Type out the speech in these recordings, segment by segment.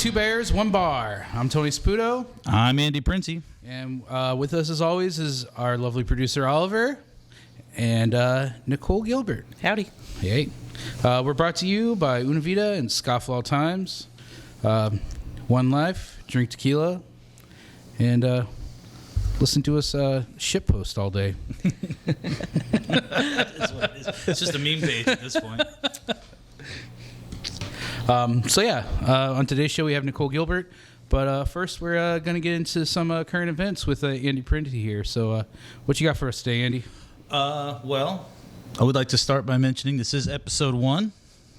Two Bears, One Bar. I'm Tony Sputo. I'm Andy Princey. And with us, as always, is our lovely producer, Oliver, and Nicole Gilbert. Howdy. Hey. We're brought to you by Una Vida and Scofflaw Times. One Life, drink tequila, and listen to us shitpost all day. That's what it is. It's just a meme page at this point. On today's show we have Nicole Gilbert, but first we're going to get into some current events with Andy Prenti here. So what you got for us today, Andy? Well, I would like to start by mentioning this is episode 1.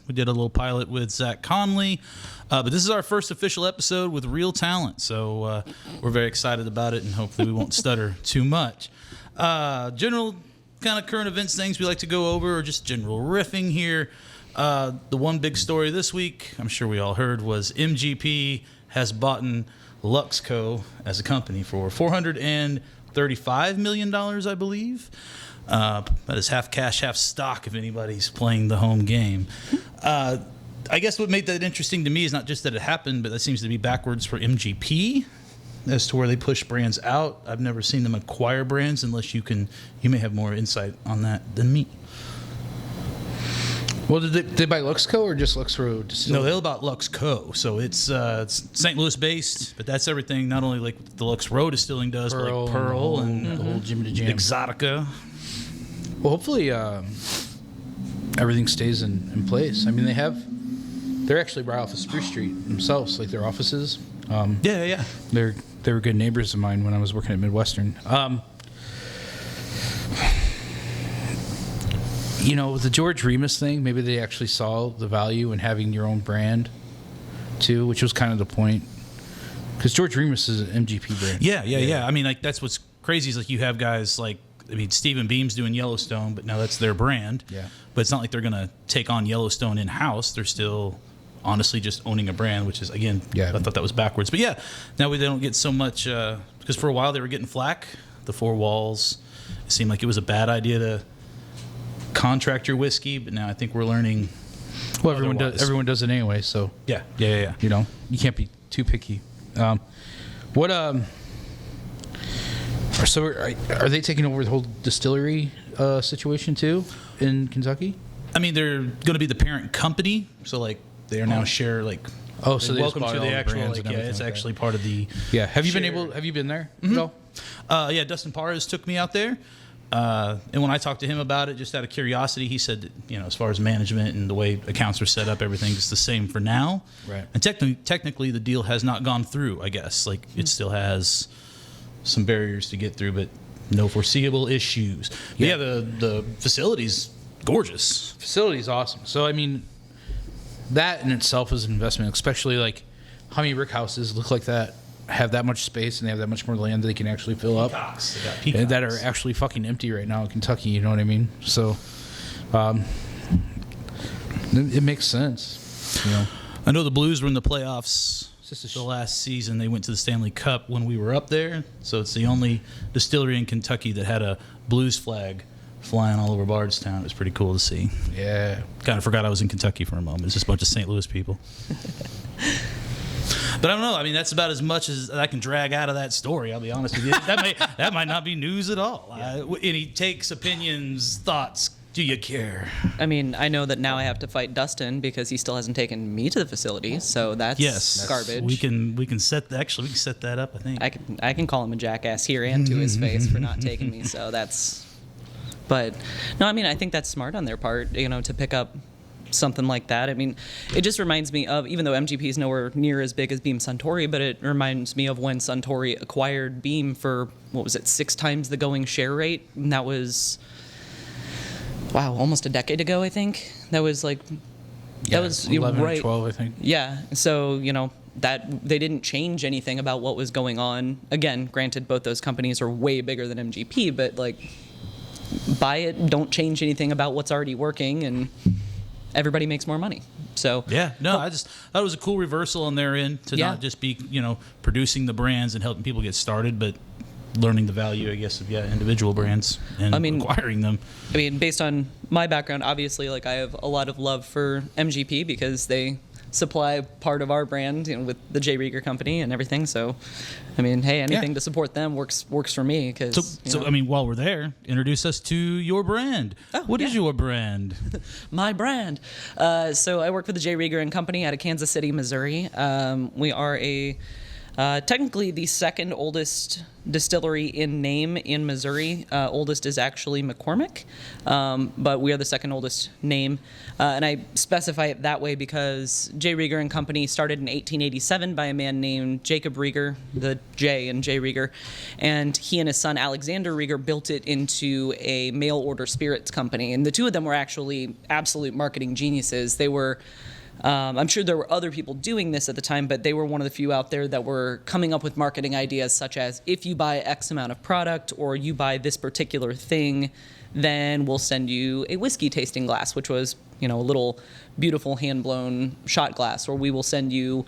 We did a little pilot with Zach Conley, but this is our first official episode with real talent, so we're very excited about it, and hopefully we won't stutter too much. General kind of current events things we like to go over, or just general riffing here. The one big story this week, I'm sure we all heard, was MGP has bought Luxco as a company for $435 million, I believe. That is half cash, half stock if anybody's playing the home game. I guess what made that interesting to me is not just that it happened, but that seems to be backwards for MGP as to where they push brands out. I've never seen them acquire brands unless you may have more insight on that than me. Well, did they buy Luxco or just Luxco Distillery? No, they bought Luxco, so it's St. Louis based, but that's everything. Not only like the Lux Row Distilling does, but like Pearl and the whole Jimmy to Jam, Exotica. Well, hopefully everything stays in place. I mean, they're actually right off of Spruce Street themselves, like their offices. Yeah. They were good neighbors of mine when I was working at Midwestern. The George Remus thing, maybe they actually saw the value in having your own brand, too, which was kind of the point. Because George Remus is an MGP brand. Yeah. I mean, like, that's what's crazy is, like, you have guys like, Stephen Beam's doing Yellowstone, but now that's their brand. Yeah. But it's not like they're going to take on Yellowstone in-house. They're still honestly just owning a brand, which is, again, I thought that was backwards. But, yeah, now they don't get so much, because for a while they were getting flack, the Four Walls. It seemed like it was a bad idea to contract your whiskey, but now I think we're learning. Well, everyone does it anyway, so yeah. You can't be too picky. Are they taking over the whole distillery situation too in Kentucky? I mean, they're going to be the parent company, so like they are now share like. Oh, so welcome to the actual like it's actually part of the. Yeah, have you been there? No. Yeah, Dustin Parras took me out there. And when I talked to him about it, just out of curiosity, he said that, as far as management and the way accounts are set up, everything's the same for now. Right. And technically, the deal has not gone through, I guess. Like, it still has some barriers to get through, but no foreseeable issues. Yeah, the facility's gorgeous. Facility's awesome. So, I mean, that in itself is an investment, especially like how many rick houses look like that, have that much space, and they have that much more land that they can actually fill up. They got peacocks. That are actually fucking empty right now in Kentucky, you know what I mean? So it makes sense. I know the Blues were in the playoffs the last season. They went to the Stanley Cup when we were up there, so it's the only distillery in Kentucky that had a Blues flag flying all over Bardstown. It was pretty cool to see. Yeah. Kind of forgot I was in Kentucky for a moment. It's just a bunch of St. Louis people. But I don't know. I mean, that's about as much as I can drag out of that story. I'll be honest with you. That might not be news at all. Yeah. Any takes, opinions, thoughts? Do you care? I mean, I know that now I have to fight Dustin because he still hasn't taken me to the facility, so that's garbage. We can set that up. I think I can call him a jackass here and to his face for not taking me. So that's. But no, I mean, I think that's smart on their part, to pick up something like that. I mean, it just reminds me of, even though MGP is nowhere near as big as Beam Suntory, but it reminds me of when Suntory acquired Beam for, 6 times the going share rate? And that was, almost a decade ago, I think. That was 11 or 12, I think. Yeah, so, that they didn't change anything about what was going on. Again, granted, both those companies are way bigger than MGP, but, buy it, don't change anything about what's already working, and everybody makes more money. So I just thought it was a cool reversal on their end to not just be producing the brands and helping people get started, but learning the value, I guess, of individual brands and acquiring them. I mean, based on my background, obviously, I have a lot of love for MGP because they supply part of our brand, with the J. Rieger company and everything. So, I mean, hey, anything to support them works for me. So I mean, while we're there, introduce us to your brand. What is your brand? My brand. So I work for the J. Rieger and Company out of Kansas City, Missouri. We are technically the second oldest distillery in name in Missouri. Oldest is actually McCormick, but we are the second oldest name. And I specify it that way because J. Rieger and Company started in 1887 by a man named Jacob Rieger, the J in J. Rieger, and he and his son Alexander Rieger built it into a mail order spirits company. And the two of them were actually absolute marketing geniuses. They were I'm sure there were other people doing this at the time, but they were one of the few out there that were coming up with marketing ideas such as, if you buy X amount of product or you buy this particular thing, then we'll send you a whiskey tasting glass, which was, a little beautiful hand-blown shot glass, or we will send you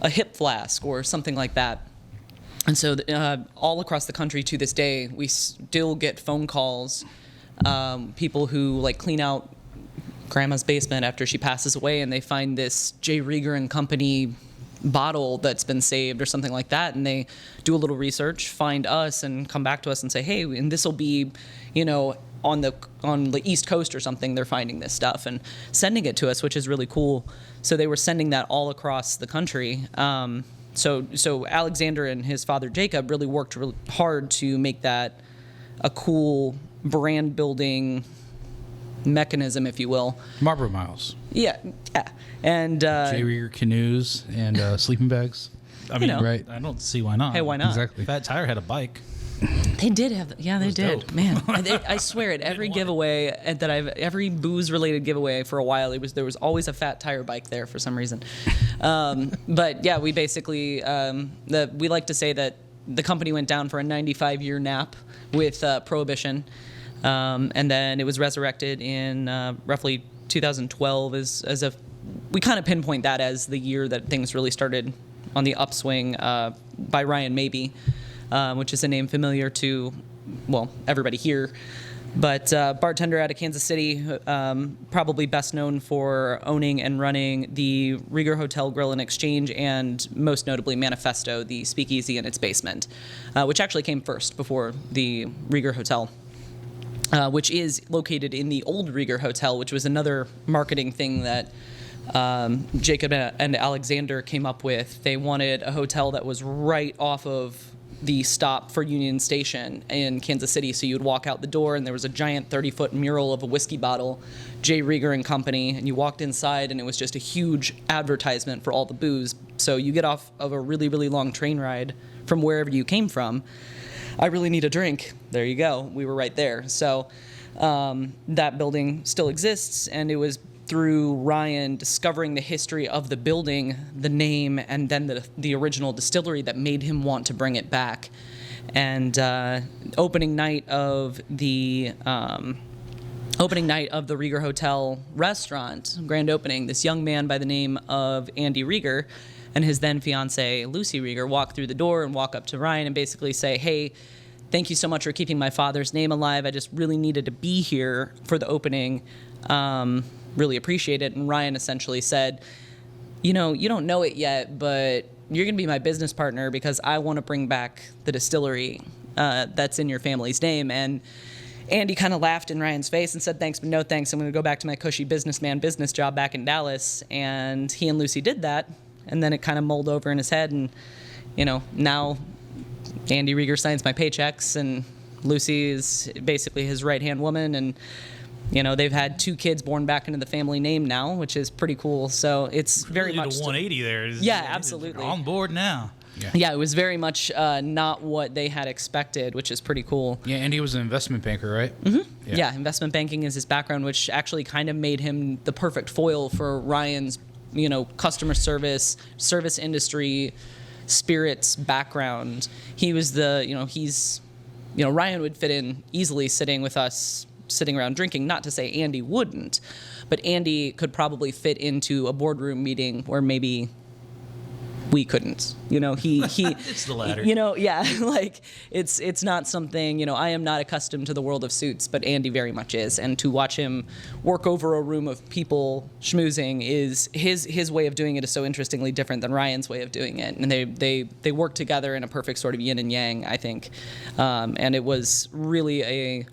a hip flask or something like that. And so all across the country to this day, we still get phone calls, people who clean out grandma's basement after she passes away, and they find this J. Rieger and Company bottle that's been saved or something like that, and they do a little research, find us, and come back to us and say, hey, and this will be, on the East Coast or something. They're finding this stuff and sending it to us, which is really cool. So they were sending that all across the country. So Alexander and his father Jacob really worked really hard to make that a cool brand building mechanism, if you will. Marlboro Miles. Yeah. And J. Rieger canoes and sleeping bags. I mean, right. I don't see why not. Hey, why not? Exactly. Fat Tire had a bike. They did have, they did. dope. Man, I swear at every giveaway every booze related giveaway for a while, there was always a Fat Tire bike there for some reason. But yeah, we basically we like to say that the company went down for a 95-year nap with Prohibition, and then it was resurrected in roughly 2012 we kind of pinpoint that as the year that things really started on the upswing by Ryan Mabey. Which is a name familiar to, everybody here. But bartender out of Kansas City, probably best known for owning and running the Rieger Hotel Grill and Exchange, and most notably Manifesto, the speakeasy in its basement, which actually came first before the Rieger Hotel, which is located in the old Rieger Hotel, which was another marketing thing that Jacob and Alexander came up with. They wanted a hotel that was right off of the stop for Union Station in Kansas City. So you'd walk out the door and there was a giant 30-foot mural of a whiskey bottle, J. Rieger and Company, and you walked inside and it was just a huge advertisement for all the booze. So you get off of a really, really long train ride from wherever you came from. I really need a drink. There you go. We were right there. So that building still exists, and it was through Ryan discovering the history of the building, the name, and then the original distillery that made him want to bring it back. And opening night of the Rieger Hotel restaurant, grand opening, this young man by the name of Andy Rieger and his then fiancee Lucy Rieger walk through the door and walk up to Ryan and basically say, hey, thank you so much for keeping my father's name alive. I just really needed to be here for the opening. Really appreciate it. And Ryan essentially said, you don't know it yet, but you're going to be my business partner because I want to bring back the distillery that's in your family's name. And Andy kind of laughed in Ryan's face and said, thanks, but no thanks. I'm going to go back to my cushy businessman business job back in Dallas. And he and Lucy did that. And then it kind of mulled over in his head. And, now Andy Rieger signs my paychecks and Lucy is basically his right-hand woman. And they've had 2 kids born back into the family name now, which is pretty cool. So it's very really much did a 180 there. Yeah, absolutely. On board now. Yeah, it was very much not what they had expected, which is pretty cool. Yeah, and he was an investment banker, right? Mm-hmm. Yeah, investment banking is his background, which actually kind of made him the perfect foil for Ryan's, customer service industry, spirits background. He was Ryan would fit in easily sitting with us, sitting around drinking. Not to say Andy wouldn't, but Andy could probably fit into a boardroom meeting where maybe we couldn't. You know, he It's the latter. You know, yeah, like it's not something, you know, I am not accustomed to the world of suits, but Andy very much is. And to watch him work over a room of people schmoozing is his way of doing it is so interestingly different than Ryan's way of doing it. And they work together in a perfect sort of yin and yang, I think. And it was really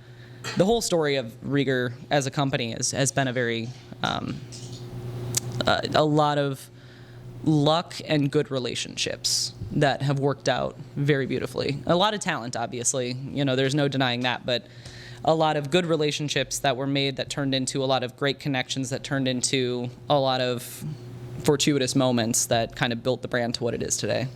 the whole story of Rieger as a company has been a very a lot of luck and good relationships that have worked out very beautifully. A lot of talent, obviously, you know, there's no denying that, but a lot of good relationships that were made that turned into a lot of great connections that turned into a lot of fortuitous moments that kind of built the brand to what it is today.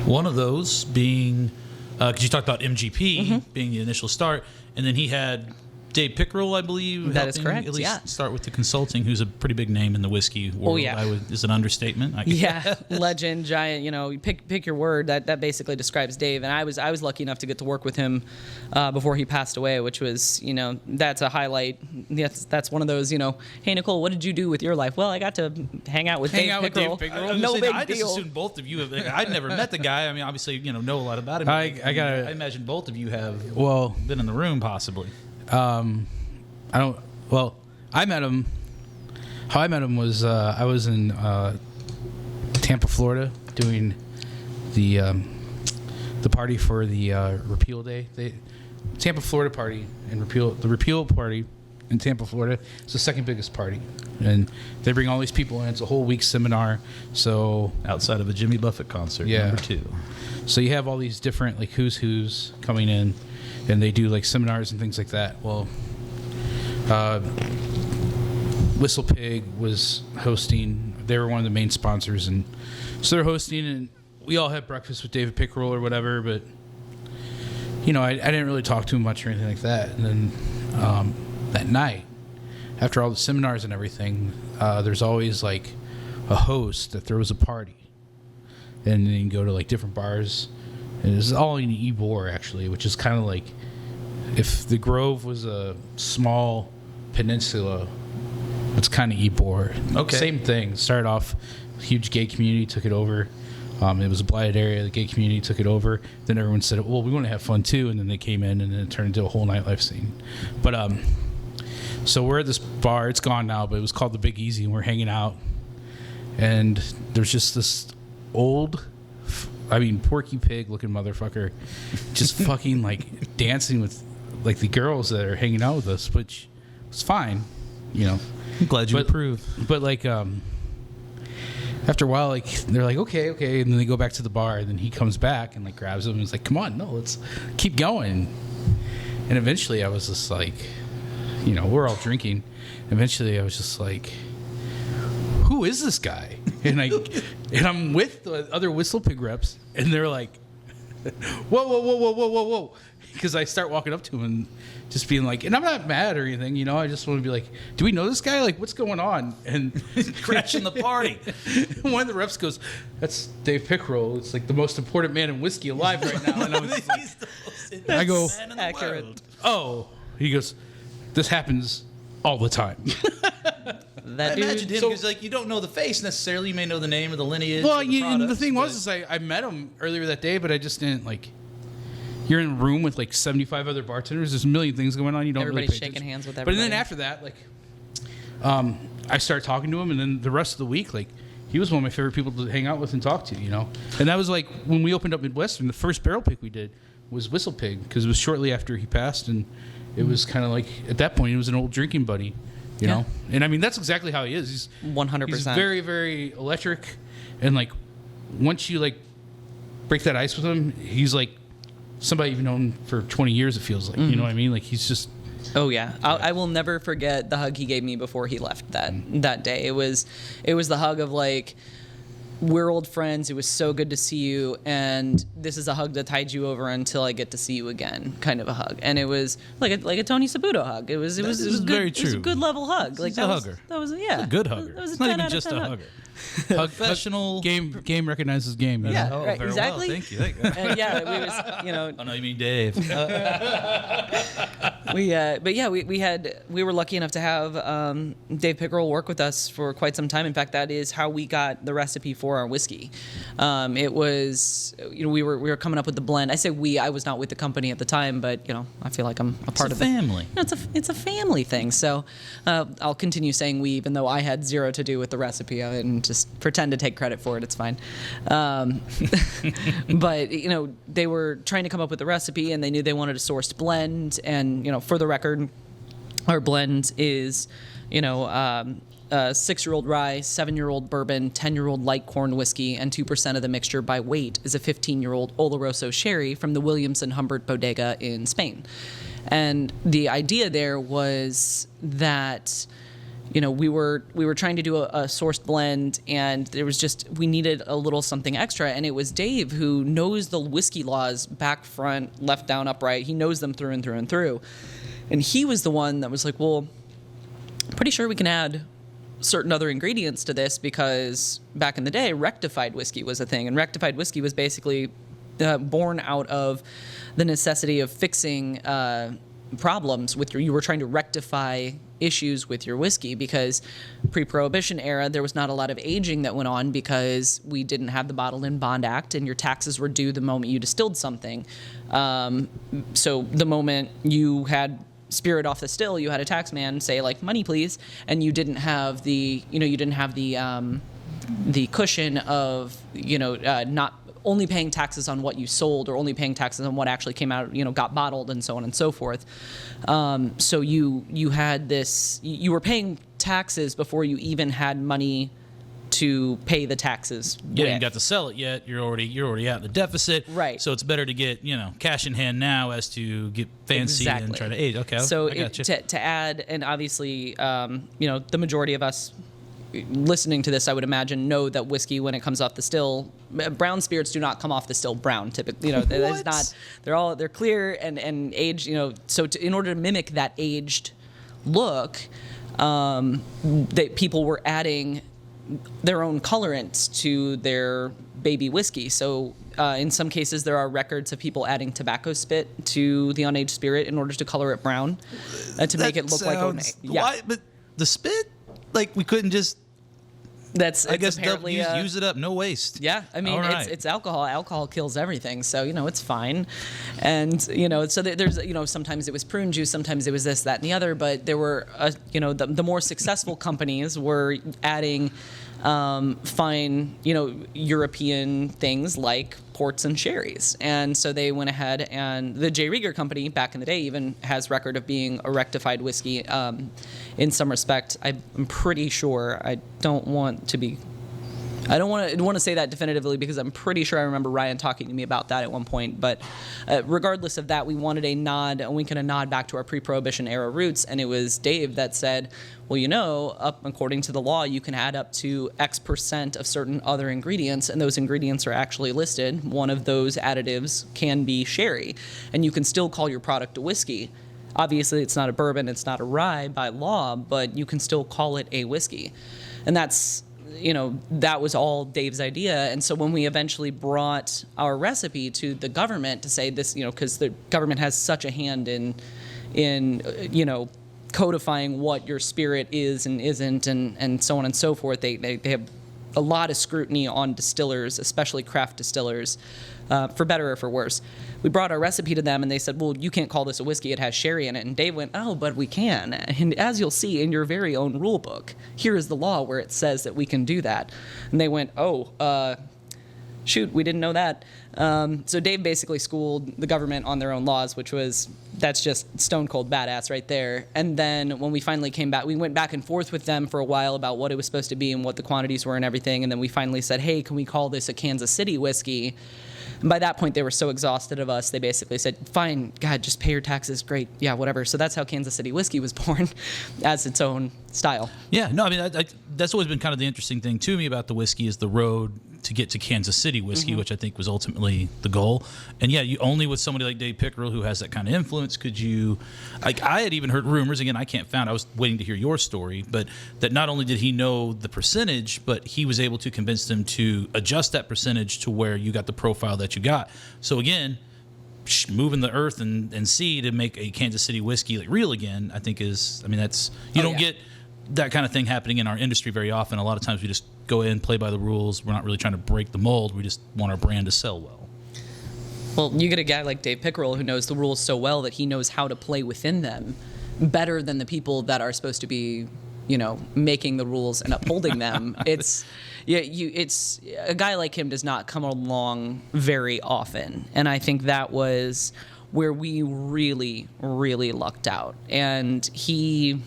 One of those being, because you talked about MGP being the initial start, and then he had Dave Pickerel, I believe. That is correct, At least yeah. start with the consulting, who's a pretty big name in the whiskey world. Oh, yeah. Is an understatement. I guess. Yeah, legend, giant. You know, you pick your word. That basically describes Dave. And I was lucky enough to get to work with him before he passed away, which was, you know, that's a highlight. That's one of those, you know, hey Nicole, what did you do with your life? Well, I got to hang out with Dave Pickerel. No big I deal. just assumed both of you have. I'd never met the guy. I mean, obviously, you know a lot about him. I imagine both of you have Well, been in the room possibly. I met him. How I met him was I was in Tampa, Florida, doing the party for the repeal day. Tampa, Florida party and the repeal party in Tampa, Florida. It's the second biggest party, and they bring all these people in. It's a whole week seminar. So Outside of a Jimmy Buffett concert, Yeah. number 2. So you have all these different like who's coming in, and they do like seminars and things like that. Well, Whistle Pig was hosting. They were one of the main sponsors, and so they're hosting, and we all had breakfast with David Pickerel or whatever. But you know, I didn't really talk to him much or anything like that. And then that night, after all the seminars and everything, there's always like a host that throws a party, and then you can go to like different bars. And it's all in Ybor actually, which is kind of like if the Grove was a small peninsula, it's kind of Ybor. Okay. Same thing. Started off, huge gay community took it over. It was a blighted area. The gay community took it over. Then everyone said, well, we want to have fun too. And then they came in, and then it turned into a whole nightlife scene. But so we're at this bar. It's gone now, but it was called the Big Easy, and we're hanging out. And there's just this old, Porky Pig looking motherfucker just fucking like dancing with like the girls that are hanging out with us, which was fine, you know. I'm glad you approve. But like after a while, like they're like, okay, and then they go back to the bar, and then he comes back and like grabs him and he's like, come on, no, let's keep going. And eventually I was just like, you know, we're all drinking. Eventually I was just like, who is this guy? And I'm with the other Whistle Pig reps, and they're like, whoa. Because I start walking up to him and just being like, and I'm not mad or anything, you know, I just want to be like, do we know this guy? Like, what's going on? And Crashing the party. one of the reps goes, that's Dave Pickerel. It's like the most important man in whiskey alive right now. And I was like, He's the most intense I go, man in the accurate. world. oh. He goes, this happens all the time. That I dude. imagined him because like you don't know the face necessarily. You may know the name or the lineage. Well, or the, the products, thing was, but- is I met him earlier that day, but I just didn't like. You're in a room with like 75 other bartenders. There's a million things going on. You don't Everybody's really pay shaking attention. hands with But everybody. then after that, like, I started talking to him, and then the rest of the week, like, he was one of my favorite people to hang out with and talk to. You know, and that was like when we opened up Midwestern. The first barrel pick we did was Whistle Pig because it was shortly after he passed, and it was kind of like at that point he was an old drinking buddy. You know, and I mean that's exactly how he is. He's 100%. He's very, very electric, and like once you like break that ice with him, he's like somebody you've known for 20 years. It feels like, you know what I mean? Like he's just. Oh yeah, I will never forget the hug he gave me before he left that day. It was the hug of like, we're old friends. It was so good to see you, and this is a hug that tied you over until I get to see you again, kind of a hug. And it was like a Tony Sabuto hug. It was good, very It was a true. good level hug. Like He's a hugger. That was a good hugger. That was It's not 10 even out of just 10 a hug. hugger. Professional Game recognizes game. Yeah, Oh, right, very exactly. Well. Thank you. And yeah, we was, Oh no, you mean Dave? we were lucky enough to have Dave Pickerel work with us for quite some time. In fact, that is how we got the recipe for our whiskey. It was, we were coming up with the blend. I say we. I was not with the company at the time, but I feel like I'm a part of the family. It's a family thing. So I'll continue saying we, even though I had zero to do with the recipe, and just pretend to take credit for it. It's fine. But they were trying to come up with the recipe, and they knew they wanted a sourced blend. And for the record, our blend is 6-year-old rye, 7-year-old bourbon, 10-year-old light corn whiskey, and 2% of the mixture by weight is a 15-year-old Oloroso sherry from the Williams & Humbert bodega in Spain. And the idea there was that we were trying to do a sourced blend, and there was we needed a little something extra. And it was Dave, who knows the whiskey laws back, front, left, down, upright. He knows them through and through and through. And he was the one that was like, well, I'm pretty sure we can add certain other ingredients to this, because back in the day, rectified whiskey was a thing. And rectified whiskey was basically born out of the necessity of fixing problems with you were trying to rectify issues with your whiskey, because pre-prohibition era there was not a lot of aging that went on, because we didn't have the Bottled in Bond Act, and your taxes were due the moment you distilled something. So the moment you had spirit off the still, you had a tax man say like, money please, and you didn't have the cushion of not only paying taxes on what you sold, or only paying taxes on what actually came out, got bottled, and so on and so forth. So you had this, you were paying taxes before you even had money to pay the taxes. You haven't got to sell it yet. You're already out in the deficit. Right. So it's better to get cash in hand now as to get fancy and try to age. Okay. So I gotcha. to add, and obviously, the majority of us listening to this, I would imagine, know that whiskey, when it comes off the still, brown spirits do not come off the still brown. Typically, it's not. They're clear and aged. So in order to mimic that aged look, people were adding their own colorants to their baby whiskey. So in some cases, there are records of people adding tobacco spit to the unaged spirit in order to color it brown, to make it look like why? But the spit, we couldn't just. I guess apparently use it up, no waste. Yeah, I mean, right. it's alcohol. Alcohol kills everything, so it's fine. And so there's sometimes it was prune juice, sometimes it was this, that, and the other. But there were the more successful companies were adding fine European things like ports and sherries. And so they went ahead, and the J. Rieger company back in the day even has record of being a rectified whiskey. In some respect, I'm pretty sure, I don't want to say that definitively, because I'm pretty sure I remember Ryan talking to me about that at one point. But regardless of that, we wanted a wink and a nod back to our pre-prohibition era roots. And it was Dave that said, well, according to the law, you can add up to X% of certain other ingredients, and those ingredients are actually listed. One of those additives can be sherry, and you can still call your product a whiskey. Obviously, it's not a bourbon, it's not a rye by law, but you can still call it a whiskey. And that's, that was all Dave's idea. And so when we eventually brought our recipe to the government to say this, because the government has such a hand in codifying what your spirit is and isn't, and so on and so forth, they have a lot of scrutiny on distillers, especially craft distillers, for better or for worse. We brought our recipe to them, and they said, well, you can't call this a whiskey, it has sherry in it. And Dave went, oh, but we can. And as you'll see in your very own rule book, here is the law where it says that we can do that. And they went, shoot, we didn't know that. So Dave basically schooled the government on their own laws, that's just stone cold badass right there. And then when we finally came back, we went back and forth with them for a while about what it was supposed to be and what the quantities were and everything. And then we finally said, hey, can we call this a Kansas City whiskey? And by that point, they were so exhausted of us, they basically said, fine, God, just pay your taxes. Great. Yeah, whatever. So that's how Kansas City whiskey was born, as its own style. Yeah, no, I mean, that's always been kind of the interesting thing to me about the whiskey is the road to get to Kansas City whiskey, which I think was ultimately the goal. And yeah, you only with somebody like Dave Pickerel who has that kind of influence could you. Like I had even heard rumors. Again, I can't found. I was waiting to hear your story, but that not only did he know the percentage, but he was able to convince them to adjust that percentage to where you got the profile that you got. So again, moving the earth and sea to make a Kansas City whiskey like real again, I think is. I mean, that's you don't get that kind of thing happening in our industry very often. A lot of times we just go in, play by the rules. We're not really trying to break the mold. We just want our brand to sell well. Well, you get a guy like Dave Pickerel who knows the rules so well that he knows how to play within them better than the people that are supposed to be, making the rules and upholding them. It's a guy like him does not come along very often, and I think that was where we really, really lucked out. And he.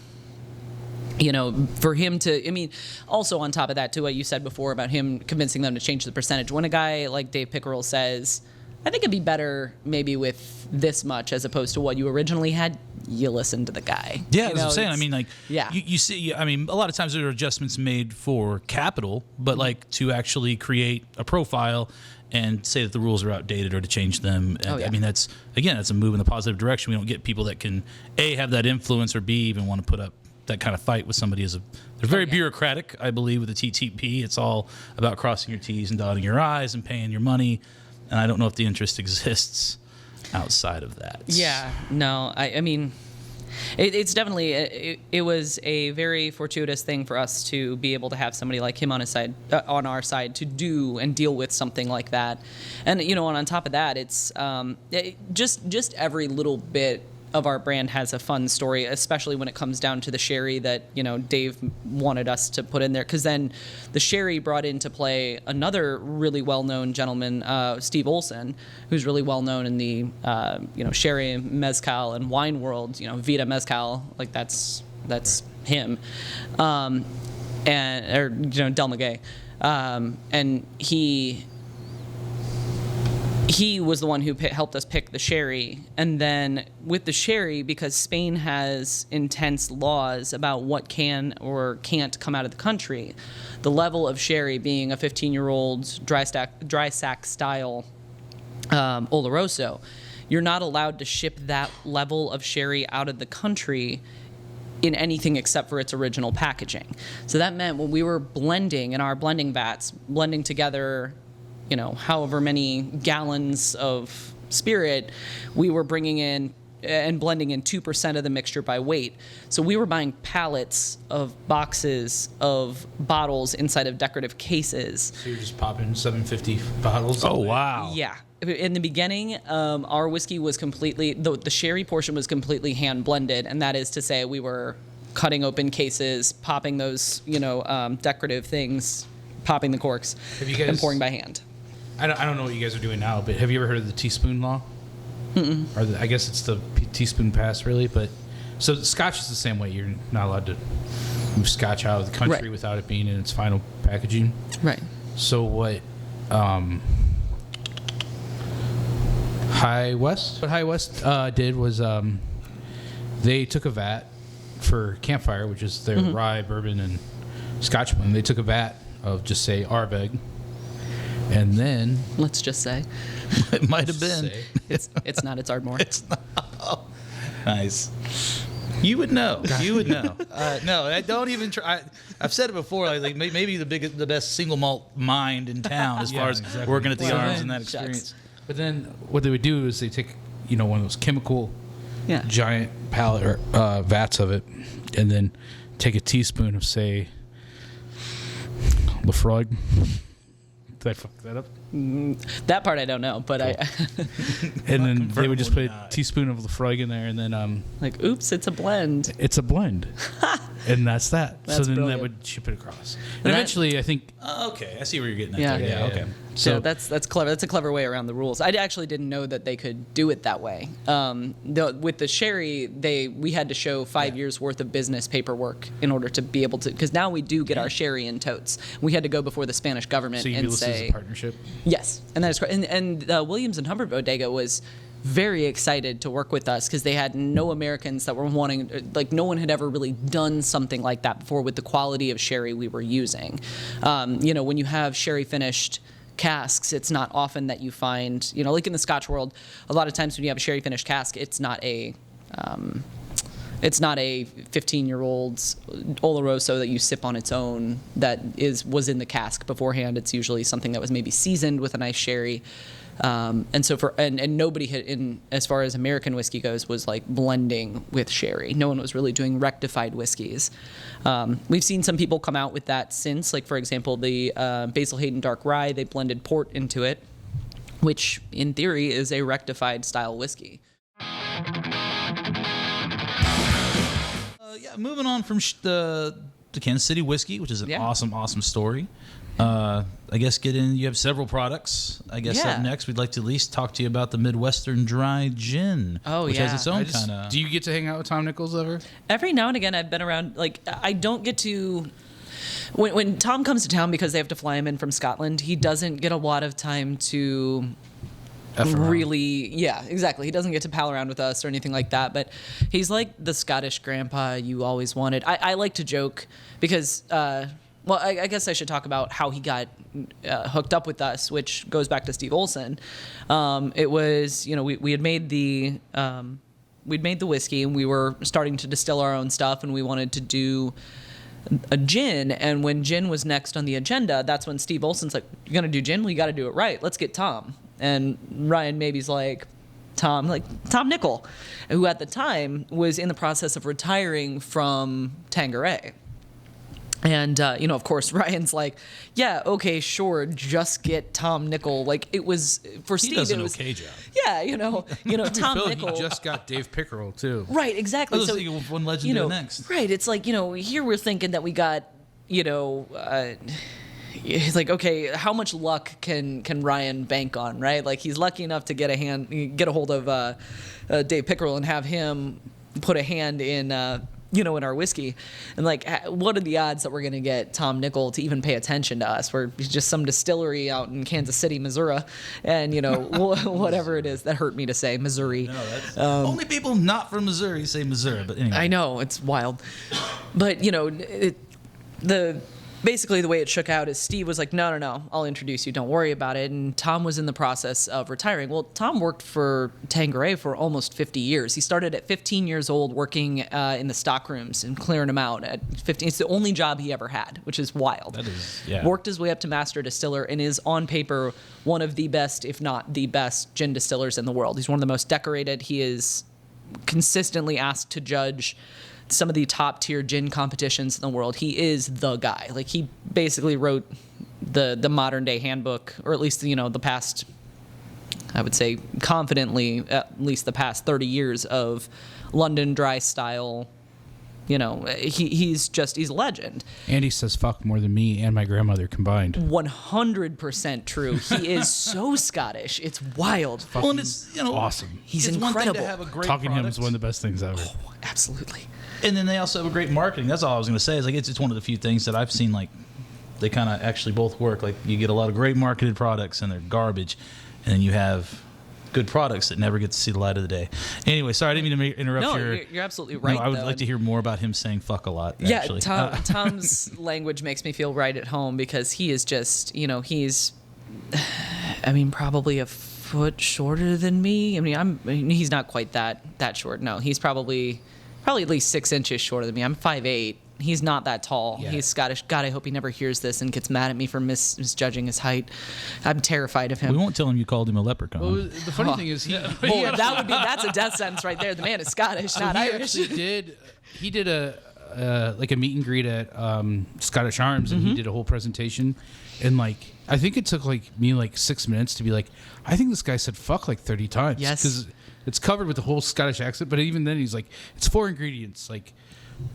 For him to, also on top of that, too, what you said before about him convincing them to change the percentage. When a guy like Dave Pickerel says, I think it'd be better maybe with this much as opposed to what you originally had, you listen to the guy. Yeah, that's what I'm saying. Yeah. You see, a lot of times there are adjustments made for capital, but like to actually create a profile and say that the rules are outdated or to change them. And, that's a move in the positive direction. We don't get people that can, A, have that influence, or B, even want to put up that kind of fight with somebody. They're very bureaucratic, I believe, with the TTP. It's all about crossing your T's and dotting your I's and paying your money. And I don't know if the interest exists outside of that. Yeah, no, it's definitely, it was a very fortuitous thing for us to be able to have somebody like him on our side to do and deal with something like that. And, on top of that, it's just every little bit of our brand has a fun story, especially when it comes down to the sherry that Dave wanted us to put in there, because then the sherry brought into play another really well-known gentleman, Steve Olson, who's really well-known in the sherry, mezcal, and wine world. Vita Mezcal, like that's him, or Del Maguey, and he was the one who helped us pick the sherry. And then with the sherry, because Spain has intense laws about what can or can't come out of the country, the level of sherry being a 15-year-old dry sack style Oloroso, you're not allowed to ship that level of sherry out of the country in anything except for its original packaging. So that meant when we were blending in our blending vats, blending together however many gallons of spirit, we were bringing in and blending in 2% of the mixture by weight. So we were buying pallets of boxes of bottles inside of decorative cases. So you're just popping 750 bottles? Oh, wow. Yeah. In the beginning, our whiskey was completely, the sherry portion was completely hand blended, and that is to say we were cutting open cases, popping those, decorative things, popping the corks, and pouring by hand. I don't know what you guys are doing now, but have you ever heard of the teaspoon law? Mm-mm. Or I guess it's the teaspoon pass, really. But so Scotch is the same way. You're not allowed to move Scotch out of the country without it being in its final packaging. Right. So what High West did was they took a vat for Campfire, which is their rye, bourbon, and Scotch blend. They took a vat of just say Ardbeg. And then let's just say it might have been. It's not. It's Ardmore. It's not. Oh, nice. You would know. You would know. No, I don't even try. I've said it before. Like maybe the best single malt mind in town as far as working at the Arms and that experience. But then what they would do is they take one of those chemical giant pallet or vats of it, and then take a teaspoon of say Lafroig. Did I fuck that up? That part I don't know, but cool. And then they would just put a teaspoon of Lafroig in there, and then like, oops, it's a blend. It's a blend, and that's that. That's so then brilliant. that would ship it across. And eventually, I think. Okay, I see where you're getting at. Yeah. Yeah. Okay. So that's clever. That's a clever way around the rules. I actually didn't know that they could do it that way. With the sherry, we had to show 5 years worth of business paperwork in order to be able to, because now we do get our sherry in totes. We had to go before the Spanish government So you and listed say as a partnership. yes, and that is correct. And Williams and Humbert Bodega was very excited to work with us because they had no Americans that were wanting, like no one had ever really done something like that before with the quality of sherry we were using. When you have sherry finished casks, it's not often that you find, like in the Scotch world, a lot of times when you have a sherry finished cask, it's not a 15-year-old Oloroso that you sip on its own that was in the cask beforehand. It's usually something that was maybe seasoned with a nice sherry. And nobody had, as far as American whiskey goes, was like blending with sherry. No one was really doing rectified whiskeys. We've seen some people come out with that since, like for example, the Basil Hayden Dark Rye, they blended port into it, which in theory is a rectified style whiskey. Moving on from the Kansas City whiskey, which is an awesome story. I guess you have several products. I guess up next, we'd like to at least talk to you about the Midwestern Dry Gin, which has its own kind of... Do you get to hang out with Tom Nichols ever? Every now and again, I've been around, like, I don't get to... When Tom comes to town, because they have to fly him in from Scotland, he doesn't get a lot of time to... Really, yeah, exactly. He doesn't get to pal around with us or anything like that, but he's like the Scottish grandpa you always wanted. I like to joke because, I guess I should talk about how he got hooked up with us, which goes back to Steve Olson. It was, we had made we'd made the whiskey and we were starting to distill our own stuff and we wanted to do a gin, and when gin was next on the agenda, that's when Steve Olson's like, "You're gonna do gin? Well, you got to do it right. Let's get Tom." And Ryan Maybe's like, Tom Nicol, who at the time was in the process of retiring from Tanqueray. And, of course, Ryan's like, yeah, okay, sure, just get Tom Nicol. Like, it was, for Steve, he does it an was... okay job. Yeah, Tom Nicol... He just got Dave Pickerel, too. Right, exactly. So, one legend to the next. Right, it's like, here we're thinking that we got, it's like, okay, how much luck can Ryan bank on, right? Like, he's lucky enough to get a hold of Dave Pickerel and have him put a hand in, in our whiskey. And like, what are the odds that we're going to get Tom Nicol to even pay attention to us? We're just some distillery out in Kansas City, Missouri, and whatever it is. That hurt me to say, Missouri. No, that's only people not from Missouri say Missouri. But anyway, I know it's wild, but basically the way it shook out is Steve was like, no, I'll introduce you. Don't worry about it. And Tom was in the process of retiring. Well, Tom worked for Tanqueray for almost 50 years. He started at 15 years old working in the stock rooms and clearing them out at 15. It's the only job he ever had, which is wild. That is, yeah. Worked his way up to master distiller and is on paper one of the best, if not the best, gin distillers in the world. He's one of the most decorated. He is consistently asked to judge some of the top tier gin competitions in the world. He is the guy. Like, he basically wrote the modern day handbook, or at least, the past, I would say confidently, at least the past 30 years of London dry style. He's a legend. And he says fuck more than me and my grandmother combined. 100% true. He is so Scottish. It's wild. Well, and it's, awesome. He's it's incredible. One thing to have a great Talking to him is product. one of the best things ever. Oh, absolutely. And then they also have a great marketing. That's all I was going to say. Is like it's one of the few things that I've seen like they kind of actually both work. Like, you get a lot of great marketed products and they're garbage, and then you have good products that never get to see the light of the day. Anyway, sorry, I didn't mean to interrupt. No, you're absolutely right. No, I would like to hear more about him saying fuck a lot. Yeah, actually. Tom's language makes me feel right at home because he is just, he's, probably a foot shorter than me. He's not quite that short. No, he's probably at least 6 inches shorter than me. I'm 5'8". He's not that tall. Yeah. He's Scottish. God, I hope he never hears this and gets mad at me for misjudging his height. I'm terrified of him. We won't tell him you called him a leprechaun. Well, the funny thing is, that's a death sentence right there. The man is Scottish, not Irish. He did a meet and greet at Scottish Arms, and he did a whole presentation, and I think it took me 6 minutes to be like, I think this guy said fuck 30 times. Yes. Because it's covered with the whole Scottish accent, but even then he's like, it's 4 ingredients,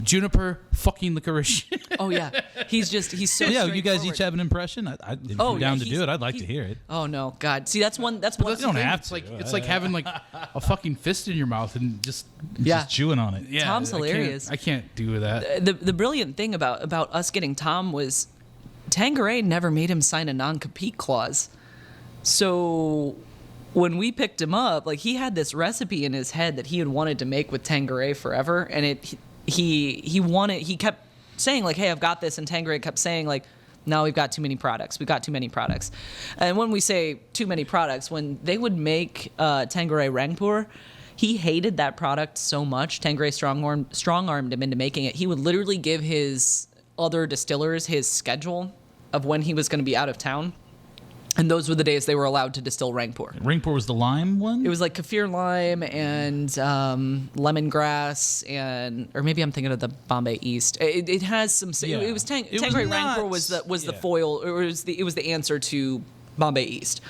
juniper, fucking licorice. Oh yeah, he's so. Yeah, you guys straightforward. each have an impression. If you're down to do it, I'd like to hear it. Oh no, God! See, that's one. That's one. You don't have It's to. it's like having a fucking fist in your mouth and just Just chewing on it. yeah. Tom's I can't- hilarious. I can't do that. The brilliant thing about us getting Tom was Tanqueray never made him sign a non-compete clause. So when we picked him up, like he had this recipe in his head that he had wanted to make with Tanqueray forever, and he kept saying like, hey, I've got this, and Tanqueray kept saying like, no, we've got too many products. And when we say too many products, when they would make Tanqueray Rangpur, he hated that product so much. Tanqueray strong-armed him into making it. He would literally give his other distillers his schedule of when he was going to be out of town. And those were the days they were allowed to distill Rangpur. Rangpur was the lime one? It was like kaffir lime and lemongrass, or maybe I'm thinking of the Bombay East. It has some. Yeah. It was Tanqueray Rangpur was the foil. It was the answer to Bombay East.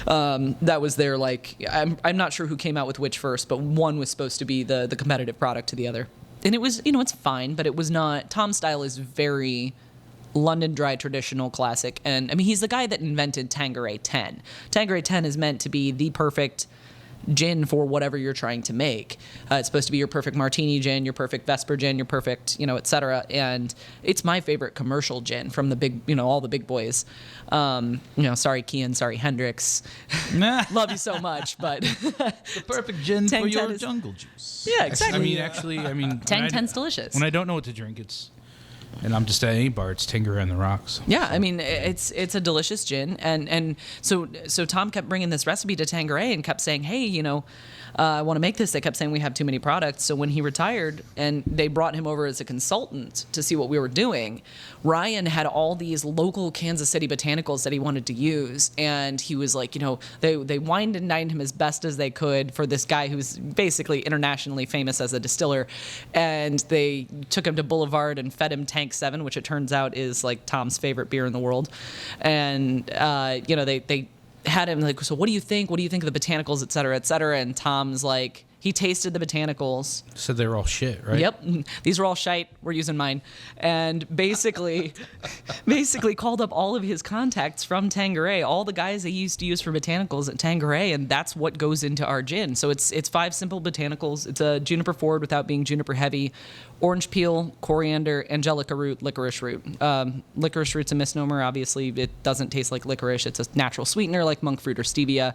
That was their like. I'm not sure who came out with which first, but one was supposed to be the competitive product to the other, and it was it's fine, but it was not. Tom's style is very London dry traditional classic, and I mean he's the guy that invented Tanqueray 10. Tanqueray 10 is meant to be the perfect gin for whatever you're trying to make. It's supposed to be your perfect martini gin, your perfect Vesper gin, your perfect etc. And it's my favorite commercial gin from the big all the big boys. Sorry Kian, sorry Hendrix, love you so much, but the perfect gin for your jungle juice. Yeah, exactly. I mean, Tang 10's delicious. When I don't know what to drink, and I'm just at any bar, it's Tanqueray on the rocks. Yeah, I mean, it's a delicious gin, and so Tom kept bringing this recipe to Tanqueray and kept saying, hey, I want to make this. They kept saying we have too many products. So when he retired and they brought him over as a consultant to see what we were doing, Ryan had all these local Kansas City botanicals that he wanted to use, and he was like, they wined and dined him as best as they could for this guy who's basically internationally famous as a distiller, and they took him to Boulevard and fed him Tank 7, which it turns out is like Tom's favorite beer in the world, and they had him like, so what do you think? What do you think of the botanicals, et cetera, et cetera? And Tom's like, he tasted the botanicals. Said they were all shit, right? Yep. These are all shite. We're using mine. And basically called up all of his contacts from Tanqueray, all the guys they used to use for botanicals at Tanqueray, and that's what goes into our gin. So it's 5 simple botanicals. It's a juniper forward without being juniper heavy, orange peel, coriander, angelica root, licorice root. Licorice root's a misnomer. Obviously, it doesn't taste like licorice. It's a natural sweetener like monk fruit or stevia.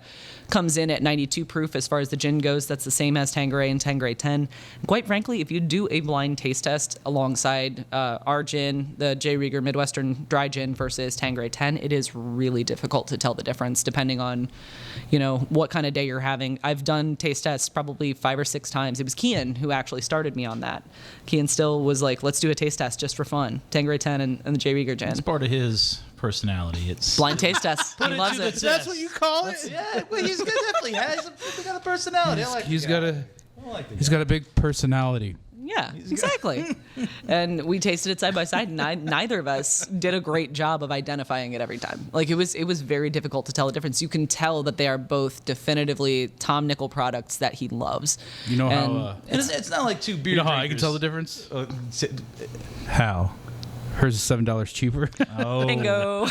Comes in at 92 proof as far as the gin goes. That's the same as Tanqueray and Tanqueray 10. Quite frankly, if you do a blind taste test alongside our gin, the J. Rieger Midwestern Dry Gin versus Tanqueray 10, it is really difficult to tell the difference depending on, what kind of day you're having. I've done taste tests probably 5 or 6 times. It was Kian who actually started me on that. Kian still was like, let's do a taste test just for fun. Tanqueray 10 and the J. Rieger gin. It's part of his personality. It's blind taste test. He loves it. That's what you call it? Yeah, well, he's definitely has got a personality. He's got a big personality. Yeah, exactly. And we tasted it side by side, and neither of us did a great job of identifying it every time. Like it was very difficult to tell the difference. You can tell that they are both definitively Tom Nickel products that he loves. You know how it's not like two beer. You know how I can tell the difference? How? Hers is $7 cheaper. Oh, bingo.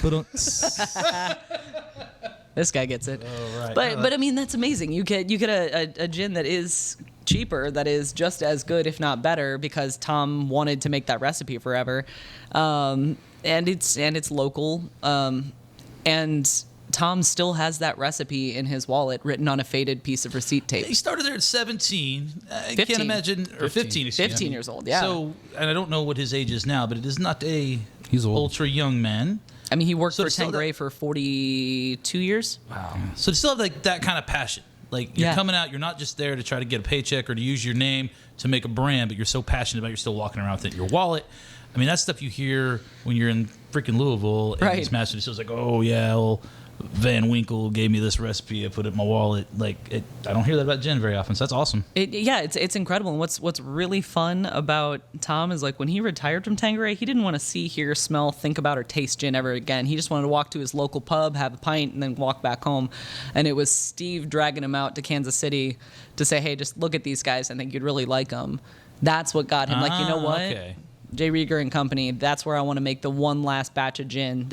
This guy gets it. Oh, right. But I mean that's amazing. You get a gin that is cheaper, that is just as good if not better, because Tom wanted to make that recipe forever, and it's local, and Tom still has that recipe in his wallet written on a faded piece of receipt tape. He started there at 17. I 15. can't imagine, or 15. 15 years old, yeah. So, and I don't know what his age is now, but it is not a He's old. ultra young man. I mean, he worked So for it's still Tanqueray for 42 years. Wow. So to still have like that kind of passion. Like you're Yeah. coming out, you're not just there to try to get a paycheck or to use your name to make a brand, but you're so passionate about it, you're still walking around with it in your wallet. I mean, that's stuff you hear when you're in freaking Louisville and Right. these master distillers like, oh yeah, well, Van Winkle gave me this recipe, I put it in my wallet. I don't hear that about gin very often, so that's awesome. It's incredible. And what's really fun about Tom is like when he retired from Tanqueray, he didn't want to see, hear, smell, think about, or taste gin ever again. He just wanted to walk to his local pub, have a pint, and then walk back home. And it was Steve dragging him out to Kansas City to say, hey, just look at these guys. I think you'd really like them. That's what got him. Like, you know what? Okay. J. Rieger and Company, that's where I want to make this one last batch of gin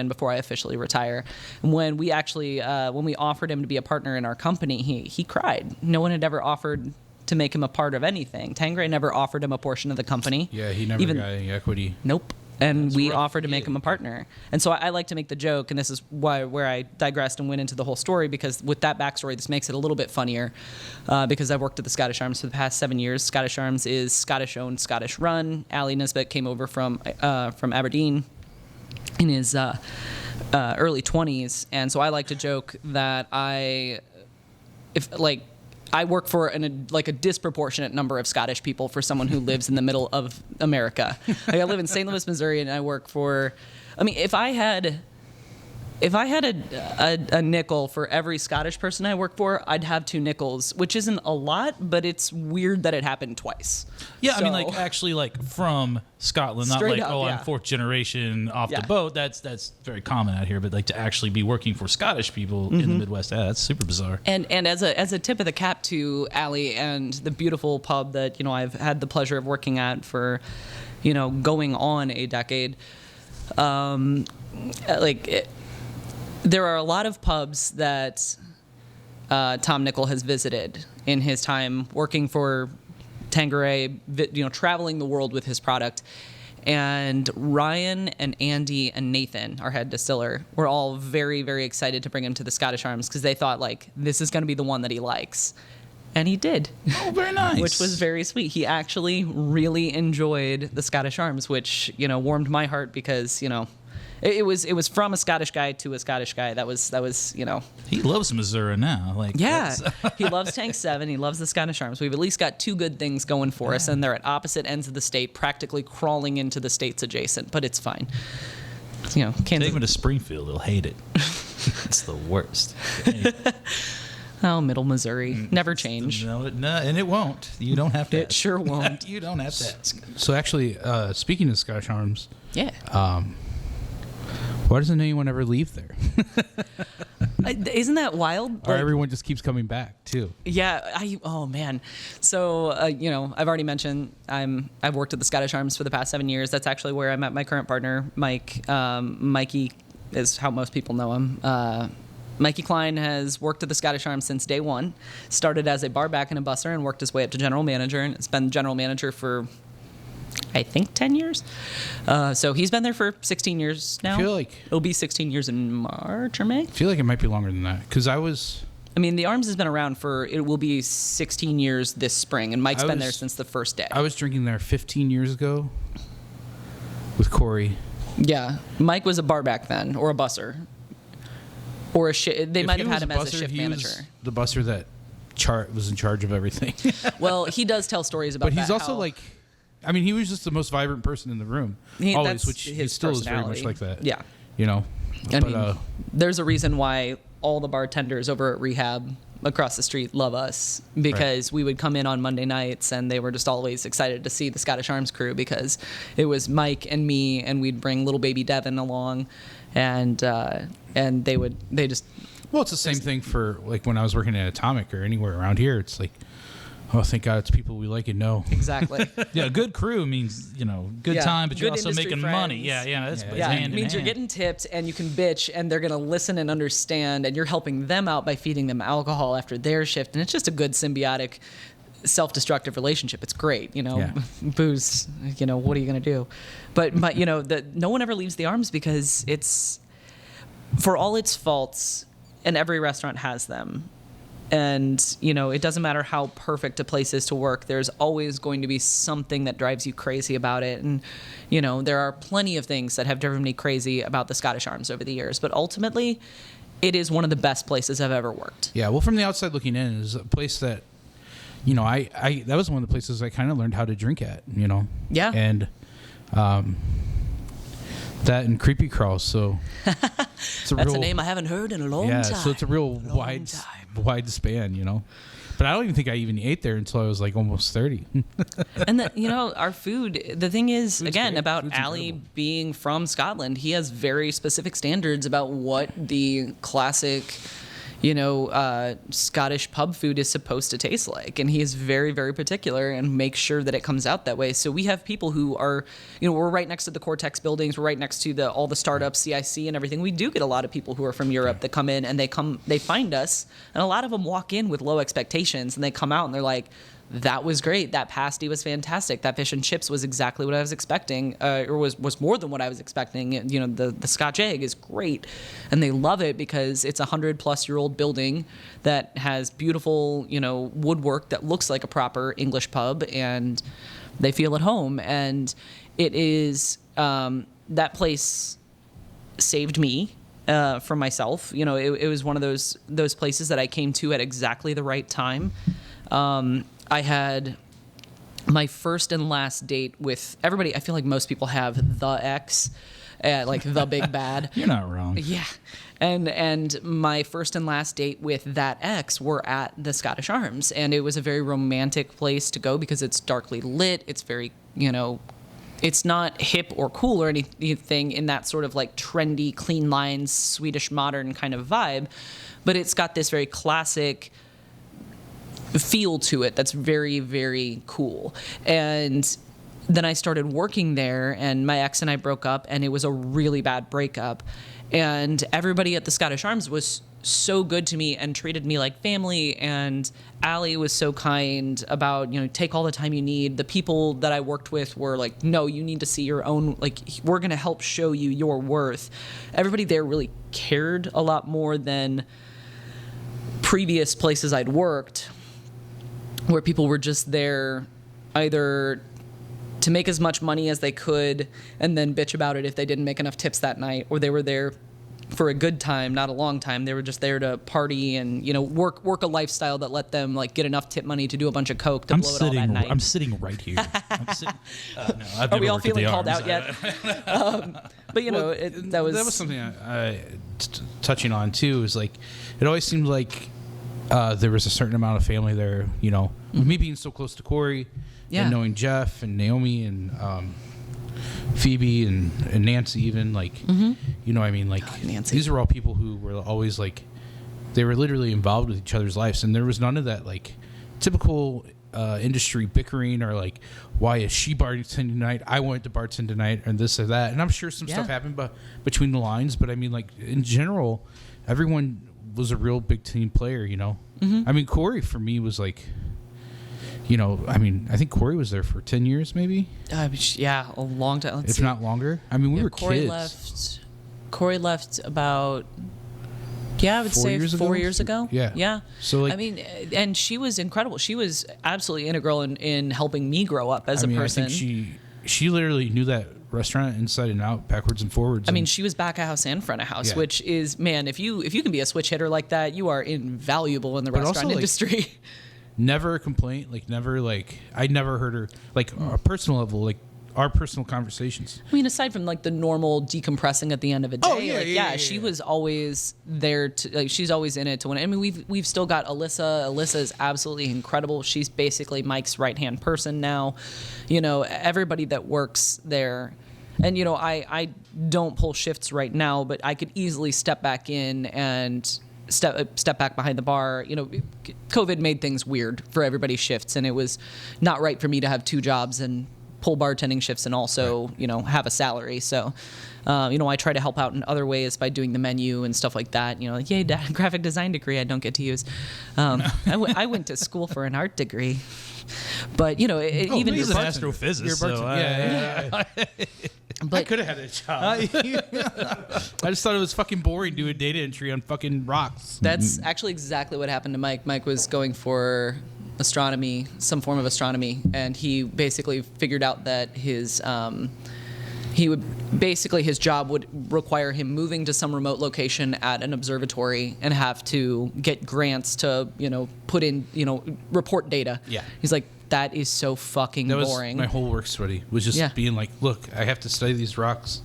before I officially retire. And when we actually, when we offered him to be a partner in our company, he cried. No one had ever offered to make him a part of anything. Tanqueray never offered him a portion of the company. Yeah, he never got any equity. Nope. And we rough offered to make gig. him a partner. And so I like to make the joke, and this is where I digressed and went into the whole story, because with that backstory, this makes it a little bit funnier, because I've worked at the Scottish Arms for the past 7 years. Scottish Arms is Scottish-owned, Scottish-run. Ali Nisbet came over from Aberdeen in his early 20s, and so I like to joke that I work for a disproportionate number of Scottish people for someone who lives in the middle of America. I live in St. Louis, Missouri, and I work for. I mean, if I had a nickel for every Scottish person I work for, I'd have 2 nickels, which isn't a lot, but it's weird that it happened twice. Yeah, So- I mean, actually, from Scotland, not Straight like, up, I'm yeah. 4th generation off Yeah. the boat. That's very common out here. But to actually be working for Scottish people in the Midwest, that's super bizarre. And as a tip of the cap to Ali and the beautiful pub that I've had the pleasure of working at for going on a decade, there are a lot of pubs that Tom Nicol has visited in his time working for Tanqueray, traveling the world with his product. And Ryan and Andy and Nathan, our head distiller, were all very, very excited to bring him to the Scottish Arms because they thought, this is going to be the one that he likes. And he did. Oh, very nice. Which was very sweet. He actually really enjoyed the Scottish Arms, which, warmed my heart because, it was from a Scottish guy to a Scottish guy. That was. He loves Missouri now. Yeah, he loves Tank 7. He loves the Scottish Arms. We've at least got 2 good things going for us, and they're at opposite ends of the state, practically crawling into the states adjacent. But it's fine. Kansas. Take him to Springfield. He'll hate it. It's the worst. Oh, Middle Missouri. Never change. No, and it won't. You don't have to It ask. sure won't. You don't have to ask. So actually, speaking of Scottish Arms, Yeah. why doesn't anyone ever leave there? Isn't that wild? Or everyone just keeps coming back too? Yeah, oh man. So I've already mentioned I've worked at the Scottish Arms for the past 7 years. That's actually where I met my current partner, Mike. Mikey is how most people know him. Mikey Klein has worked at the Scottish Arms since day one. Started as a bar back and a busser and worked his way up to general manager, and has been general manager for I think 10 years. So he's been there for 16 years now. I feel like it'll be 16 years in March or May. I feel like it might be longer than that because I mean, the Arms has been around it will be 16 years this spring, and Mike's been there since the first day. I was drinking there 15 years ago with Corey. Yeah, Mike was a bar back then, or a busser, or a shift. They If might he have had was him a as a busser, shift he manager. was the busser that was in charge of everything. Well, he does tell stories about But he's that, also he was just the most vibrant person in the room. That's which he his still is very much personality. like that. Yeah. But, I mean, there's a reason why all the bartenders over at Rehab across the street love us, because we would come in on Monday nights and they were just always excited to see the Scottish Arms crew, because it was Mike and me, and we'd bring little baby Devin along, and they just. Well, it's the same thing for when I was working at Atomic or anywhere around here. It's like, oh, thank God it's people we like and know. Exactly. Yeah, good crew means good Yeah, time, but you're good also industry making friends. money. Yeah, that's it's Yeah, hand it in means you're hand. getting tipped and you can bitch, and they're going to listen and understand, and you're helping them out by feeding them alcohol after their shift. And it's just a good symbiotic, self-destructive relationship. It's great, Yeah. Booze, what are you going to do? But no one ever leaves the Arms, because it's, for all its faults, and every restaurant has them. And, it doesn't matter how perfect a place is to work. There's always going to be something that drives you crazy about it. And, there are plenty of things that have driven me crazy about the Scottish Arms over the years. But ultimately, it is one of the best places I've ever worked. Yeah, well, from the outside looking in, it is a place that, I that was one of the places I kind of learned how to drink at, Yeah. And that and Creepy Crawl, so it's That's a name I haven't heard in a long time. so it's a real wide span, But I don't even think I even ate there until I was almost 30. And our food, the thing is, Food's again, great. about Food's Ali incredible. being from Scotland, he has very specific standards about what the classic, Scottish pub food is supposed to taste like. And he is very, very particular and makes sure that it comes out that way. So we have people who are, we're right next to the Cortex buildings. We're right next to all the startups, CIC and everything. We do get a lot of people who are from Europe that come in and they find us. And a lot of them walk in with low expectations, and they come out and they're like, that was great. That pasty was fantastic. That fish and chips was exactly what I was expecting, or was more than what I was expecting. You know, the Scotch egg is great, and they love it because it's a 100-plus-year-old building that has beautiful, you know, woodwork that looks like a proper English pub, and they feel at home. And it is that place saved me from myself. You know, it was one of those places that I came to at exactly the right time. I had my first and last date with everybody. I feel like most people have the ex, like the big bad. You're not wrong. Yeah. And my first and last date with that ex were at the Scottish Arms. And it was a very romantic place to go because it's darkly lit. It's very, you know, it's not hip or cool or anything in that sort of like trendy, clean lines, Swedish modern kind of vibe. But it's got this very classic feel to it that's very, very cool. And then I started working there, and my ex and I broke up, and it was a really bad breakup. And everybody at the Scottish Arms was so good to me and treated me like family, and Allie was so kind about, you know, take all the time you need. The people that I worked with were like, no, you need to see your own, like, we're going to help show you your worth. Everybody there really cared a lot more than previous places I'd worked, where people were just there either to make as much money as they could and then bitch about it if they didn't make enough tips that night, or they were there for a good time, not a long time. They were just there to party and, you know, work a lifestyle that let them like get enough tip money to do a bunch of coke to blow it all that night. I'm sitting right here. Are we all feeling called out yet? But you know, that was something I touching on too. Is like it always seemed like there was a certain amount of family there. You know, me being so close to Corey, and knowing Jeff and Naomi and Phoebe and Nancy, even like, you know, I mean, like Nancy. These are all people who were always like, they were literally involved with each other's lives, and there was none of that like typical industry bickering or like, why is she bartending tonight? I wanted to bartend tonight, and this or that. And I'm sure some stuff happened between the lines, but I mean, like in general, everyone was a real big team player. You know, I mean, Corey for me was like, you know, I mean, I think Corey was there for 10 years, maybe. Yeah, a long time. If not longer. I mean, we were Corey kids. Corey left about, I would say 4 years ago. Yeah. So, like, I mean, and she was incredible. She was absolutely integral in helping me grow up as a person. I think she literally knew that restaurant inside and out, backwards and forwards. I mean, she was back of house and front of house, which is, man, if you can be a switch hitter like that, you are invaluable in the restaurant industry. Never a complaint, like never, like I never heard her like on a personal level, like our personal conversations. I mean, aside from like the normal decompressing at the end of a day, she was always there to, like, she's always in it to win. I mean, we've still got Alyssa. Alyssa is absolutely incredible. She's basically Mike's right-hand person now. You know, everybody that works there. And, you know, I don't pull shifts right now, but I could easily step back in and step back behind the bar. You know, COVID made things weird for everybody's shifts, and it was not right for me to have two jobs and pull bartending shifts and also, you know, have a salary. So, you know, I try to help out in other ways by doing the menu and stuff like that. You know, like, yay, graphic design degree I don't get to use. I went to school for an art degrry. But, you know, even he's an astrophysicist. But I could have had a job. I just thought it was fucking boring doing data entry on fucking rocks. That's actually exactly what happened to Mike. Mike was going for astronomy, some form of astronomy, and he basically figured out that his job would require him moving to some remote location at an observatory and have to get grants to, you know, put in, you know, report data. Yeah. He's like, that is so fucking boring. My whole work study was just being like, look, I have to study these rocks.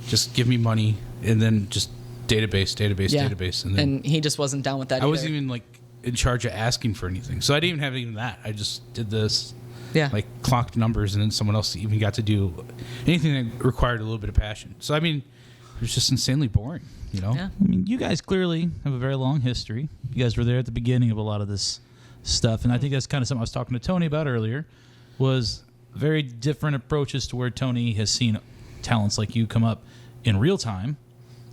Just give me money, and then just database. And he just wasn't down with that. I wasn't even like in charge of asking for anything, so I didn't even have even that. I just did this. Yeah. Like clocked numbers, and then someone else even got to do anything that required a little bit of passion. So I mean, it was just insanely boring, you know? Yeah. I mean, you guys clearly have a very long history. You guys were there at the beginning of a lot of this stuff, and I think that's kind of something I was talking to Tony about earlier, was very different approaches to where Tony has seen talents like you come up in real time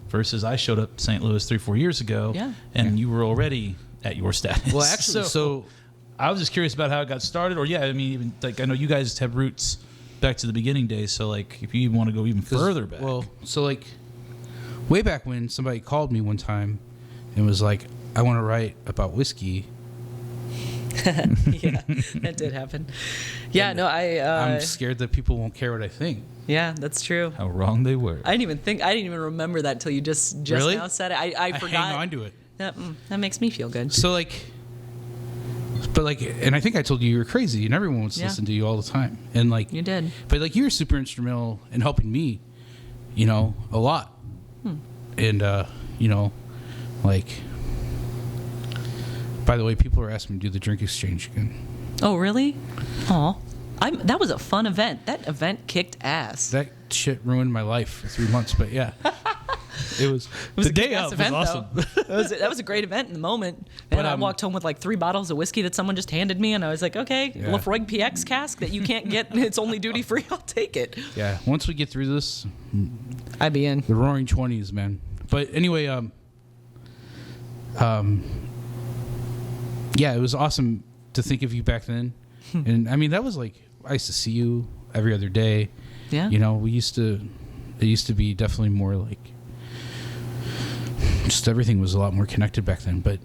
versus I showed up St. Louis 3-4 years ago, and you were already at your status. Well, actually, so I was just curious about how it got started, or I mean, even like I know you guys have roots back to the beginning days, so like if you even want to go even further back. Well, so like way back when somebody called me one time and was like, "I want to write about whiskey." Yeah, that did happen. Yeah, no, I'm scared that people won't care what I think. Yeah, that's true. How wrong they were. I didn't even remember that till you just Really? now said it. I forgot. hang on to it. That makes me feel good. So like, but like, and I think I told you were crazy, and everyone wants to Yeah. listen to you all the time, and like You did. But like, you were super instrumental in helping me, a lot, and like. By the way, people are asking me to do the drink exchange again. Oh, really? Aw. That was a fun event. That event kicked ass. That shit ruined my life for 3 months, but yeah. It was It was The a day kick-ass of was event, awesome. though. That was a great event in the moment. And I walked home with like 3 bottles of whiskey that someone just handed me, and I was like, okay, Yeah. Lafroig PX cask that you can't get, it's only duty free. I'll take it. Yeah, once we get through this, I'd be in. the Roaring 20s, man. But anyway, yeah, it was awesome to think of you back then. And I mean, that was like, I used to see you every other day. Yeah. It used to be definitely more like, just everything was a lot more connected back then. But,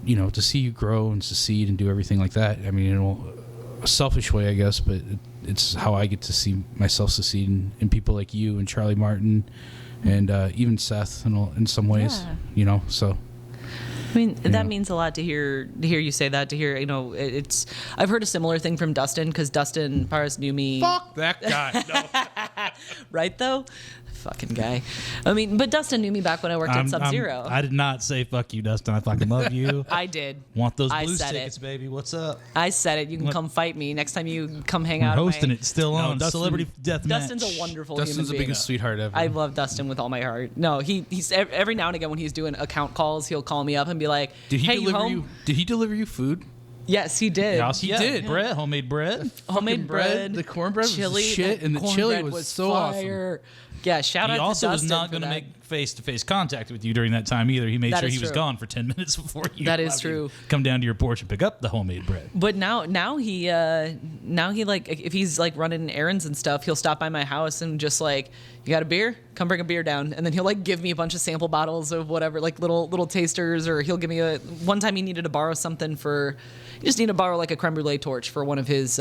to see you grow and succeed and do everything like that, I mean, in a selfish way, I guess, but it's how I get to see myself succeed in people like you and Charlie Martin and even Seth in some ways, so. I mean, that means a lot to hear you say that. To hear, it's. I've heard a similar thing from Dustin, because Dustin Paris knew me. Fuck that guy. No. Right though, fucking guy. I mean, but Dustin knew me back when I worked at Sub-Zero. I did not say fuck you, Dustin. I fucking love you. I did. Want those I blues said tickets, it. baby? What's up? I said it. You can come fight me next time you come hang We're out. hosting it still on Dustin- Celebrity Death Dustin's Match. a wonderful Dustin's human the being. biggest sweetheart ever. I love Dustin with all my heart. No, he's every now and again when he's doing account calls, he'll call me up and be like, Did he "Hey, deliver home?" you? Did he deliver you food? Yes, he did. Yes, he did. Yeah. Bread, homemade bread. Homemade Fucking bread, bread. the cornbread was chili, shit, that and the chili cornbread was so awesome. fire. Yeah, shout out He to also was Dustin not for going to that. make face-to-face contact with you during that time either. He made That sure is he was true. gone for 10 minutes before you. That is allowed true. you to come down to your porch and pick up the homemade bread. But now he like, if he's like running errands and stuff, he'll stop by my house and just like, you got a beer? Come bring a beer down. And then he'll like give me a bunch of sample bottles of whatever, like little tasters, or he'll give me one time he needed to borrow something he just needed to borrow like a creme brulee torch for one of his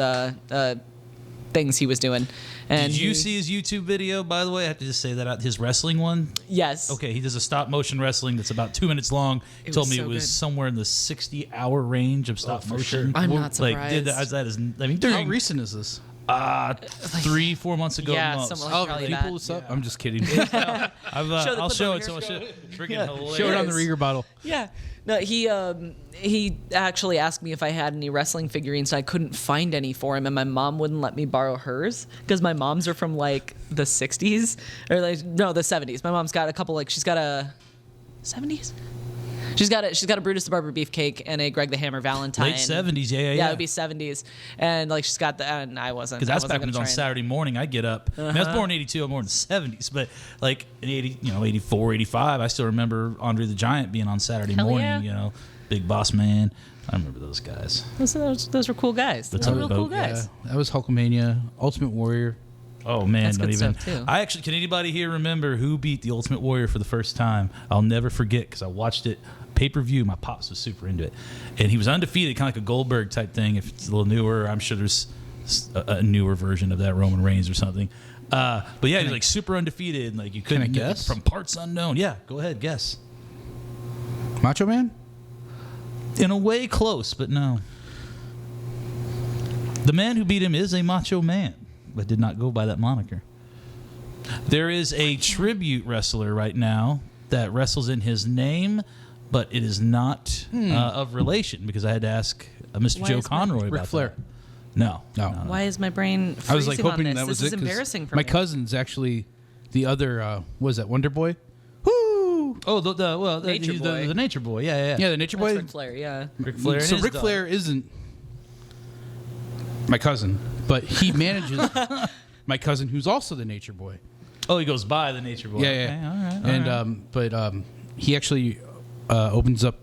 things he was doing. And Did you see his YouTube video, by the way? I have to just say that out. His wrestling one. Yes. Okay, he does a stop motion wrestling that's about 2 minutes long. He It told was me so it was good. somewhere in the 60-hour range of stop motion. I'm not Like, did surprised. that is, I mean, How during recent is this? 3-4 months ago. Yeah, months. something Oh, like people that. what's up? I'm just kidding. I'll show it. So much. Freaking hilarious. Show it on the Rieger bottle. Yeah. No, he actually asked me if I had any wrestling figurines, and I couldn't find any for him, and my mom wouldn't let me borrow hers because my mom's are from like the 60s or like no, the 70s. My mom's got a couple, like she's got a 70s. She's got a Brutus the Barber Beefcake and a Greg the Hammer Valentine. Late 70s, yeah. Yeah, it would be 70s, and like she's got the. And I wasn't. Because that's I wasn't back when it was gonna on try and- Saturday morning. I get up. I mean, I was born in 82. I'm born in the 70s. But like in 84, 85, I still remember Andre the Giant being on Saturday Hell morning. yeah. Big Boss Man. I remember those guys. Those were cool guys. Those The were real cool tugboat, guys. Yeah, that was Hulkamania, Ultimate Warrior. Oh man, That's not good even. stuff, too. I actually, can anybody here remember who beat the Ultimate Warrior for the first time? I'll never forget because I watched it pay-per-view. My pops was super into it, and he was undefeated, kind of like a Goldberg type thing. If it's a little newer, I'm sure there's a newer version of that, Roman Reigns or something. But yeah, he was like super undefeated, and like you couldn't guess? from parts unknown. Yeah, go ahead, guess. Macho Man? In a way, close, but no. The man who beat him is a macho man, but did not go by that moniker. There is a tribute wrestler right now that wrestles in his name, but it is not of relation, because I had to ask Mr. Why Joe is my- Conroy Ric about Flair. that. No. Why is my brain freezing I was like hoping on this? that was This it. is 'cause embarrassing for my me. cousin's actually the other. Was that Wonder Boy? Woo! Oh, Nature he's Boy. the Nature Boy. Yeah. Yeah, the Nature That's Boy. Ric Flair, yeah. Ric Flair. and So his Ric dog. Flair isn't my cousin, but he manages my cousin, who's also the Nature Boy. Oh, he goes by the Nature Boy. Yeah, Okay, yeah. all right. And he actually opens up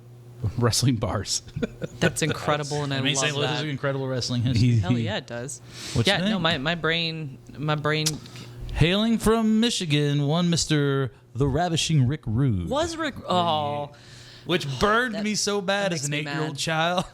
wrestling bars. That's incredible, and I mean, love St. Louis that. has incredible wrestling history. Hell yeah, it does. What's yeah, your name? no, my brain. Hailing from Michigan, one Mr. The Ravishing Rick Rude. Was Rick? Oh, Which burned me so bad makes as an me 8-year-old mad. child.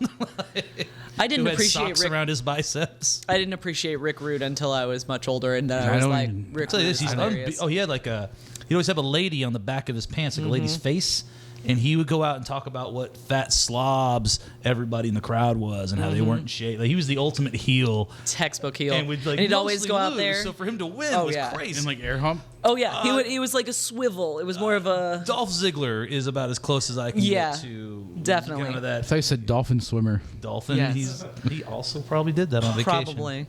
I didn't who had appreciate socks Rick. around his biceps. I didn't appreciate Rick Rude until I was much older, and then I I was don't like, even- Rick I'll tell you Rude this, is hilarious. he had like he'd always have a lady on the back of his pants, like a lady's face, and he would go out and talk about what fat slobs everybody in the crowd was and how they weren't shaved. Like, he was the ultimate heel. Textbook heel. And, And he'd always mostly go out lose, there. So for him to win Oh, was yeah. crazy. And like air hump. Oh yeah, he was like a swivel. It was more of a Dolph Ziggler is about as close as I can Yeah, get to definitely. kind of I that thought you said dolphin swimmer. dolphin. Yes. He also probably did that on vacation. Probably.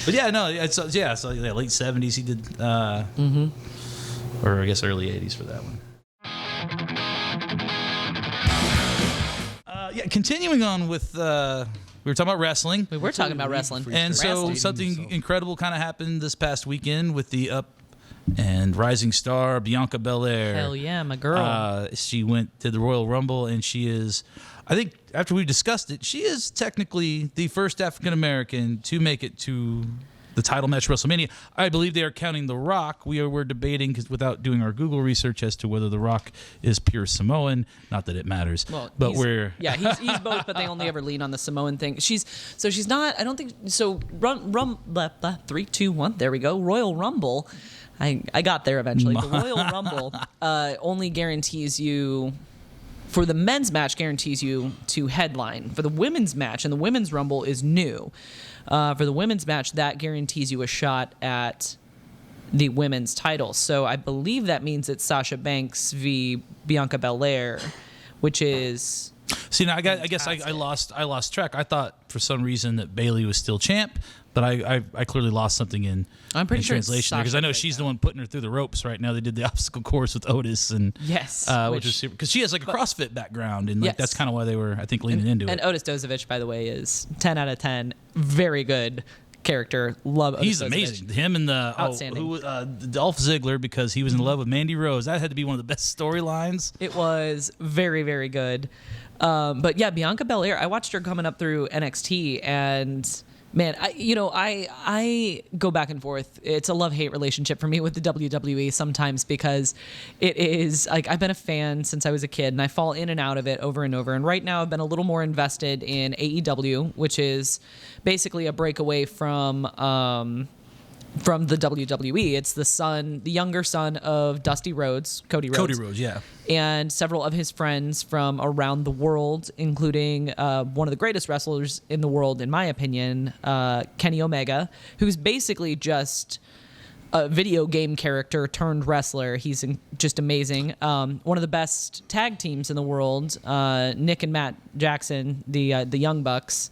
But yeah, no, so late 70s he did, or I guess early 80s for that one. Yeah, continuing on with, we were talking about wrestling. we were talking about wrestling. And so Wrestling. something incredible kind of happened this past weekend with the up and rising star Bianca Belair. Hell yeah, my girl. She did the Royal Rumble, and she is, I think after we discussed it, she is technically the first African American to make it to the title match at WrestleMania. I believe they are counting The Rock. We're debating, 'cause without doing our Google research, as to whether The Rock is pure Samoan. Not that it matters. Well, but he's both, but they only ever lean on the Samoan thing. She's not. I don't think so. Blah, 3, 2, 1. There we go. Royal Rumble. I got there eventually. The Royal Rumble only guarantees you. For the men's match, guarantees you to headline. For the women's match, and the women's Rumble is new. For the women's match, that guarantees you a shot at the women's title. So I believe that means it's Sasha Banks v. Bianca Belair, which is See, now I guess I lost track. I thought for some reason that Bayley was still champ, but I clearly lost something in I'm pretty in sure it's translation because Sasha I know right she's now. the one putting her through the ropes right now. They did the obstacle course with Otis and Yes, which is super because she has like a CrossFit background and like Yes. that's kind of why they were I think leaning into and it. Otis Dozovich, by the way, is 10 out of 10. Very good character. Love Otis He's Dozovich. amazing. Him and the Outstanding. Dolph Ziggler because he was in love with Mandy Rose. That had to be one of the best storylines. It was very, very good. But yeah, Bianca Belair, I watched her coming up through NXT, and man, I go back and forth. It's a love-hate relationship for me with the WWE sometimes because it is like I've been a fan since I was a kid, and I fall in and out of it over and over. And right now, I've been a little more invested in AEW, which is basically a breakaway from the WWE. It's the younger son of Dusty Rhodes, Cody Rhodes. Cody Rhodes, yeah. And several of his friends from around the world, including one of the greatest wrestlers in the world, in my opinion, Kenny Omega, who's basically just a video game character turned wrestler. He's just amazing. One of the best tag teams in the world, Nick and Matt Jackson, the Young Bucks.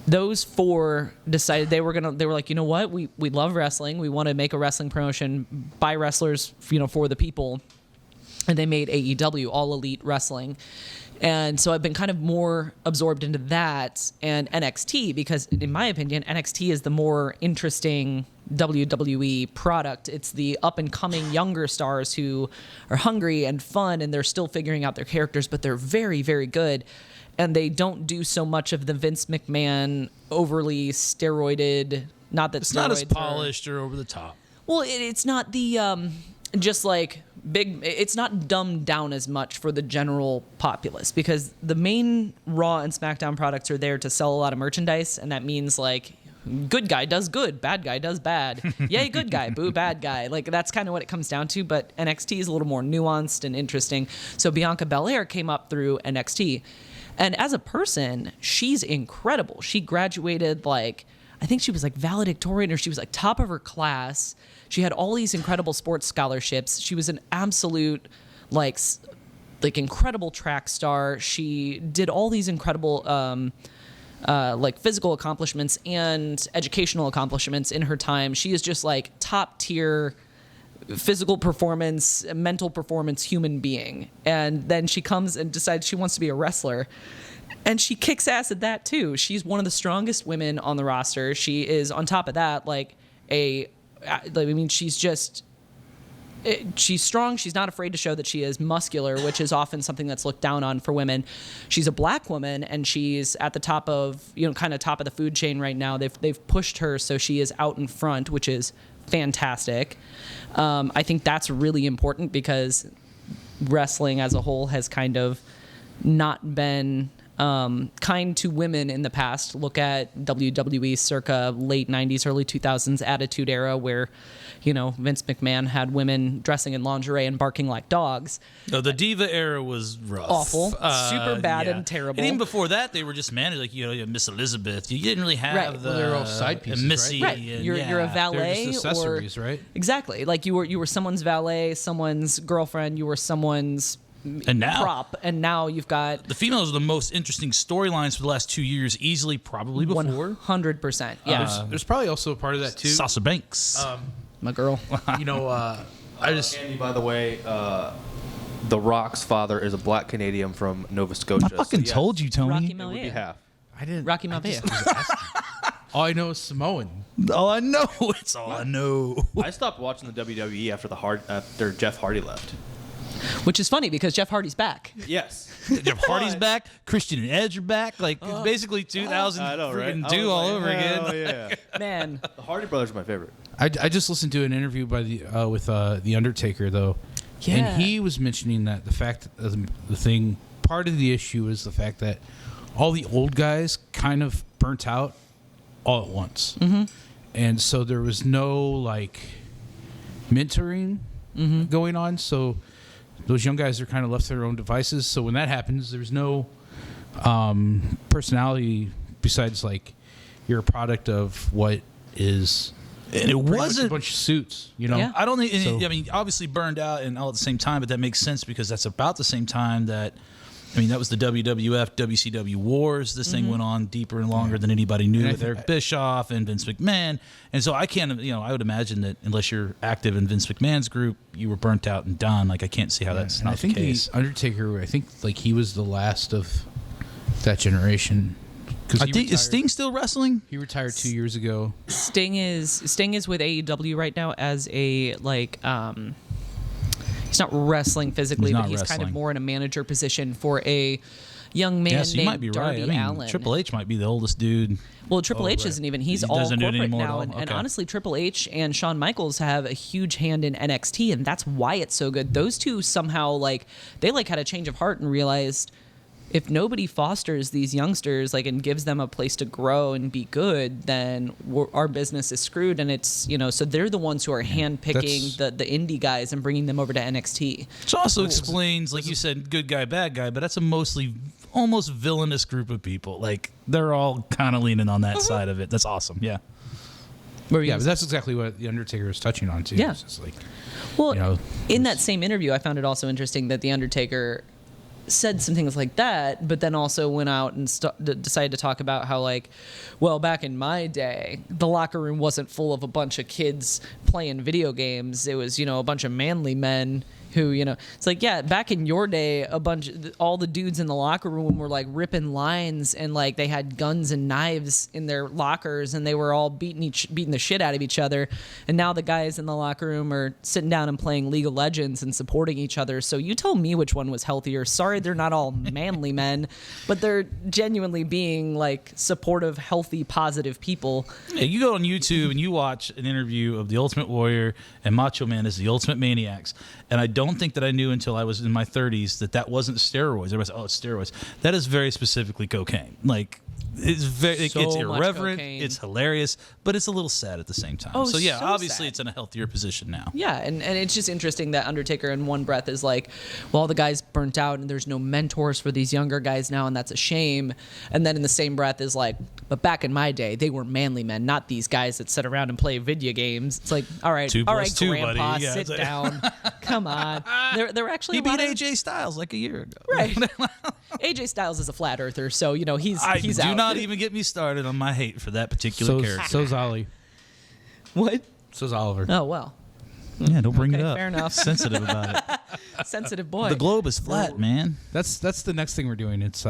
Those four decided they were like, you know what, we love wrestling, we want to make a wrestling promotion by wrestlers, for the people, and they made AEW, All Elite Wrestling. And so I've been kind of more absorbed into that and NXT because, in my opinion, NXT is the more interesting WWE product. It's the up-and-coming younger stars who are hungry and fun, and they're still figuring out their characters, but they're very, very good. And they don't do so much of the Vince McMahon overly steroided. Not that It's not as steroids are- polished or over the top. Well, it's not the just like big. It's not dumbed down as much for the general populace because the main Raw and SmackDown products are there to sell a lot of merchandise, and that means like good guy does good, bad guy does bad. Yay, good guy, boo, bad guy. Like that's kind of what it comes down to. But NXT is a little more nuanced and interesting. So Bianca Belair came up through NXT. And as a person, she's incredible. She graduated I think she was valedictorian or she was top of her class. She had all these incredible sports scholarships. She was an absolute incredible track star. She did all these incredible physical accomplishments and educational accomplishments in her time. She is just top tier physical performance, mental performance human being. And then she comes and decides she wants to be a wrestler. And she kicks ass at that too. She's one of the strongest women on the roster. She is on top of that she's just she's strong. She's not afraid to show that she is muscular, which is often something that's looked down on for women. She's a black woman, and she's at the top of, kind of top of the food chain right now. They've pushed her, so she is out in front, which is fantastic. I think that's really important because wrestling as a whole has kind of not been kind to women in the past. Look at WWE circa late 90s, early 2000s Attitude Era, where, Vince McMahon had women dressing in lingerie and barking like dogs. No, the Diva era was rough. Awful. Super bad and terrible. And even before that, they were just managed, like, Miss Elizabeth. You didn't really have the... Well, they're all side pieces, Missy. right? And, You're a valet. They're just accessories, right? Exactly. Like you were someone's valet, someone's girlfriend, you were someone's And now, prop, and now you've got the females are the most interesting storylines for the last 2 years, easily, probably before. 100%. Yeah, There's probably also a part of that too. Sasha Banks. my girl. I just Andy, by the way, The Rock's father is a black Canadian from Nova Scotia. I fucking told you, Tony. Rocky It would be Maivia. half. I didn't. Rocky I just Maivia. was asking. All I know is Samoan. All I know. It's all I know. I stopped watching the WWE after Jeff Hardy left. Which is funny because Jeff Hardy's back. Yes. Jeff Hardy's back. Christian and Edge are back. Like, it's basically 2002 I know, right? all over again. Oh yeah. Man, The Hardy brothers are my favorite. I just listened to an interview by with the Undertaker though, Yeah. and he was mentioning that the fact part of the issue is the fact that all the old guys kind of burnt out all at once, and so there was no like mentoring going on. So those young guys are kind of left to their own devices. So when that happens, there's no personality besides like you're a product of what is. And it Pretty much a wasn't. bunch of suits, Yeah. I don't think. So- I mean, obviously burned out and all at the same time, but that makes sense because that's about the same time that. I mean, that was the WWF, WCW wars. This thing went on deeper and longer than anybody knew with Eric Bischoff and Vince McMahon. And so I can't, I would imagine that unless you're active in Vince McMahon's group, you were burnt out and done. Like, I can't see how that's And not I think the case. the Undertaker, like he was the last of that generation. Because Is Sting still wrestling? he retired 2 years ago. Sting is with AEW right now as a he's not wrestling physically, He's but not he's kind of wrestling. more in a manager position for a young man Yeah, so you named might be Darby right. I mean, Allin. Triple H might be the oldest dude. Well, Triple H right. isn't even. He's He all doesn't do it corporate anymore at now. all? And Okay. honestly, Triple H and Shawn Michaels have a huge hand in NXT, and that's why it's so good. Those two somehow, they had a change of heart and realized if nobody fosters these youngsters, and gives them a place to grow and be good, then our business is screwed. And it's, so they're the ones who are handpicking the indie guys and bringing them over to NXT. Which also explains, like you said, good guy, bad guy, but that's a mostly almost villainous group of people. Like, they're all kind of leaning on that side of it. That's awesome. Yeah. Yeah, but that's exactly what the Undertaker is touching on too. Yeah. It's just like, Well, in that same interview, I found it also interesting that The Undertaker said some things like that, but then also went out and decided to talk about how, back in my day, the locker room wasn't full of a bunch of kids playing video games. It was, a bunch of manly men who, it's like, yeah, back in your day, all the dudes in the locker room were ripping lines and they had guns and knives in their lockers and they were all beating the shit out of each other. And now the guys in the locker room are sitting down and playing League of Legends and supporting each other. So you tell me which one was healthier. Sorry, they're not all manly men, but they're genuinely being supportive, healthy, positive people. Yeah, you go on YouTube and you watch an interview of the Ultimate Warrior and Macho Man as the Ultimate Maniacs. And I don't think that I knew until I was in my 30s that wasn't steroids. Everybody said, it's steroids. That is very specifically cocaine. It's very, So it's much irreverent, cocaine. it's hilarious, but it's a little sad at the same time. Oh, so yeah, so obviously sad. it's in a healthier position now. Yeah, and it's just interesting that Undertaker in one breath is the guys burnt out and there's no mentors for these younger guys now, and that's a shame. And then in the same breath is but back in my day, they were manly men, not these guys that sit around and play video games. It's all right, 2 all plus right, 2, Grandpa, buddy. Yeah, sit it's like- down. Come on. They're actually He a lot beat of- AJ Styles a year ago. Right. AJ Styles is a flat earther, so he's Do out. not even get me started on my hate for that particular character. so's Ollie. What? So's Oliver. Oh well, Yeah, don't bring Okay, it up. fair enough. Sensitive about it. sensitive boy. The globe is flat, man. That's the next thing we're doing. It's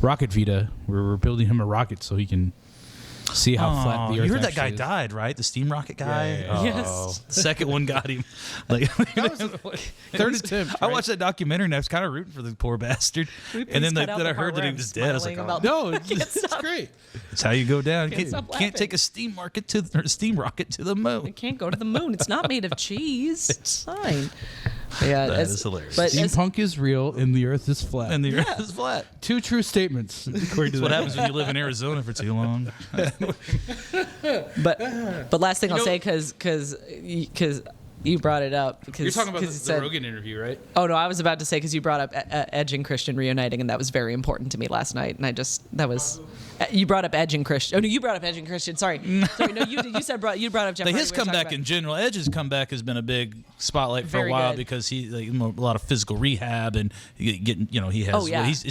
Rocket Vita. We're building him a rocket so he can See how flat the Earth You heard that guy actually is. died, right? The steam rocket guy. Yeah, yeah, yeah. Yes. The second one got him. Like Third attempt. I watched that documentary and I was kind of rooting for the poor bastard. And then cut out then I the part heard that where he I'm was dead. I was like, smiling about No, Can't it's stop. great. that's how you go down. Can't You stop can't take laughing. a steam rocket to the moon. It can't go to the moon. It's not made of cheese. It's fine. Yeah, That as- is hilarious. But as- Steampunk is real and the Earth is flat. And the Earth is flat. Two true statements. According to That's what that. happens when you live in Arizona for too long. but last thing I'll say because you brought it up because You're talking about you the said, Rogan interview, right? Oh no, I was about to say because you brought up Edge and Christian reuniting, and that was very important to me last night. And you brought up Edge and Christian. Oh no, you brought up Edge and Christian. Sorry, no, you did. You brought up Jeff. Like Hardy. his We were talking comeback about- in general, Edge's comeback has been a big spotlight for Very a while good. because he a lot of physical rehab and getting he has. Oh, yeah. He's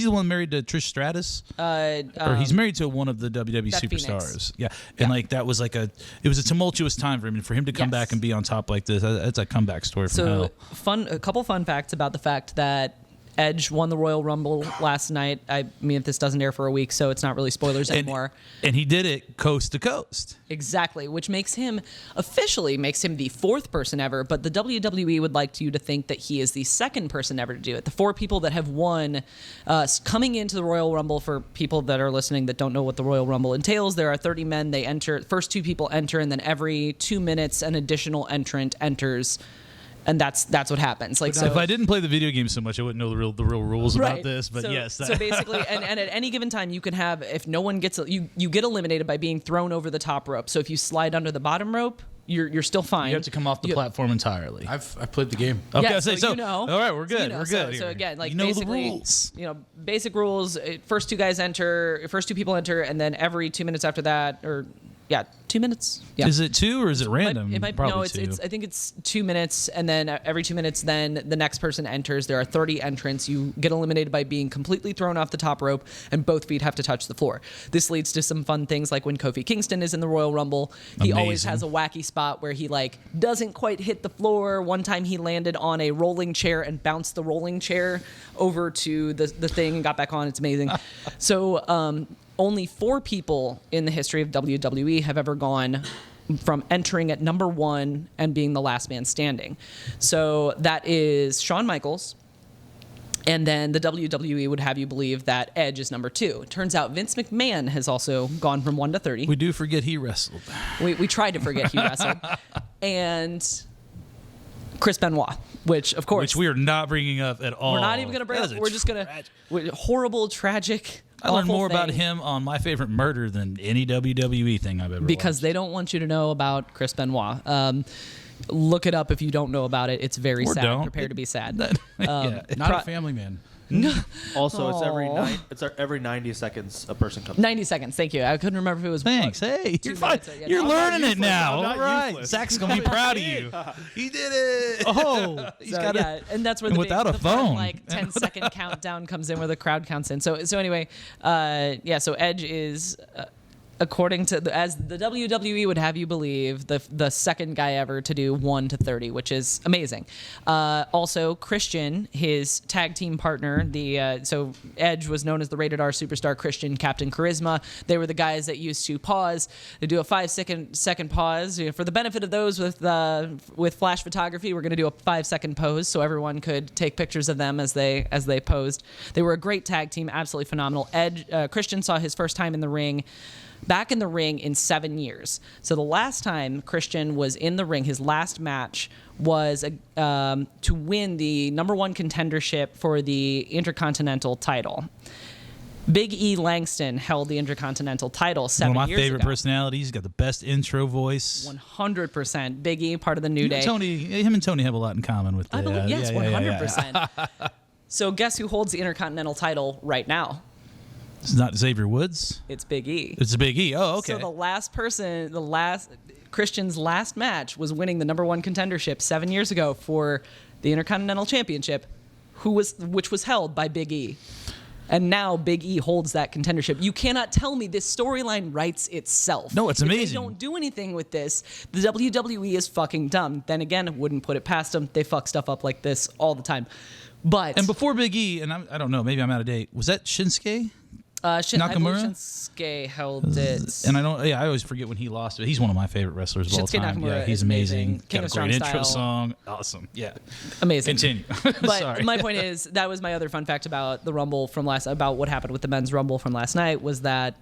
the one married to Trish Stratus, or he's married to one of the WWE Beth superstars. Phoenix. Yeah, and like that was it was a tumultuous time for him, and for him to come Yes. back and be on top like this, that's a comeback story from So hell. a couple fun facts about the fact that Edge won the Royal Rumble last night. I mean, if this doesn't air for a week, so it's not really spoilers anymore. And he did it coast to coast. Exactly, which officially makes him the fourth person ever, but the WWE would like you to think that he is the second person ever to do it. The four people that have won coming into the Royal Rumble, for people that are listening that don't know what the Royal Rumble entails, there are 30 men. They enter, first two people enter, and then every 2 minutes an additional entrant enters. And that's what happens. Like, so If I didn't play the video game so much, I wouldn't know the real rules about Right. this. But so, yes, so basically, and at any given time, you can have, if no one gets, you get eliminated by being thrown over the top rope. So if you slide under the bottom rope, you're still fine. you have to come off the You- platform entirely. I've played the game. Okay, Yeah, I say so so. you know. All right, we're So good. you know. We're good. So here. again, like you know the basically, rules. Basic rules. First two guys enter. First two people enter, and then every 2 minutes after that, 2 minutes. Yeah. Is it two or is it random? It might, Probably no, two. it's. I think it's 2 minutes, and then every 2 minutes, then the next person enters. There are 30 entrants. You get eliminated by being completely thrown off the top rope, and both feet have to touch the floor. This leads to some fun things, like when Kofi Kingston is in the Royal Rumble, he always Amazing. has a wacky spot where he doesn't quite hit the floor. One time he landed on a rolling chair and bounced the rolling chair over to the thing and got back on. It's amazing. So only 4 people in the history of WWE have ever gone from entering at number 1 and being the last man standing. So that is Shawn Michaels. And then the WWE would have you believe that Edge is number 2. It turns out Vince McMahon has also gone from 1 to 30. We do forget he wrestled. We tried to forget he wrestled. And Chris Benoit, which of course Which we are not bringing up at all. we're not even going to bring That up. is a We're just going to horrible, tragic. I learned awful more about thing. him on My Favorite Murder than any WWE thing I've ever Because watched. they don't want you to know about Chris Benoit. Look it up if you don't know about it. It's very Or sad. don't. Prepare to be sad. Yeah. Not a family man. Also, it's Aw. every 90 seconds a person comes. 90 seconds. Thank you. I couldn't remember if it was. Thanks. Hey, you're fine. minutes, yeah. You're I'm not learning it useless. now. I'm not All right. useless. Zach's going to be proud of you. He did it. Oh, he's So, got yeah, and that's where and the without a the fun, phone. 10-second countdown comes in where the crowd counts in. So anyway, so Edge is, according to as the WWE would have you believe, the second guy ever to do 1 to 30, which is amazing. Also, Christian, his tag team partner, so Edge was known as the Rated R Superstar, Christian Captain Charisma. They were the guys that used to pause. They do a 5-second pause. For the benefit of those with flash photography, we're going to do a 5-second pose so everyone could take pictures of them as they posed. They were a great tag team, absolutely phenomenal. Christian saw his first time back in the ring in 7 years. So the last time Christian was in the ring, his last match was to win the number 1 contendership for the Intercontinental title. Big E Langston held the Intercontinental title 7 one of years my favorite ago. personalities. He's got the best intro voice. 100%. Big E, part of the New Day. Him and Tony have a lot in common with that. I believe, yes, yeah, 100%. So guess who holds the Intercontinental title right now? It's not Xavier Woods. It's Big E. It's a Big E. Oh, okay. So Christian's last match was winning the number 1 contendership 7 years ago for the Intercontinental Championship, which was held by Big E. And now Big E holds that contendership. You cannot tell me this storyline writes itself. No, it's If amazing. they don't do anything with this, the WWE is fucking dumb. Then again, I wouldn't put it past them. They fuck stuff up like this all the time. But And before Big E, and I don't know, maybe I'm out of date. Was that Shinsuke? I believe Nakamura? Shinsuke held it. And I always forget when he lost it. He's one of my favorite wrestlers of all Shinsuke time. Nakamura Yeah, he's is amazing. amazing. King Got a of Strong great intro Style. song. Awesome. Yeah. Amazing. Continue. But Sorry. my point is, that was my other fun fact about the Rumble about what happened with the men's Rumble from last night was that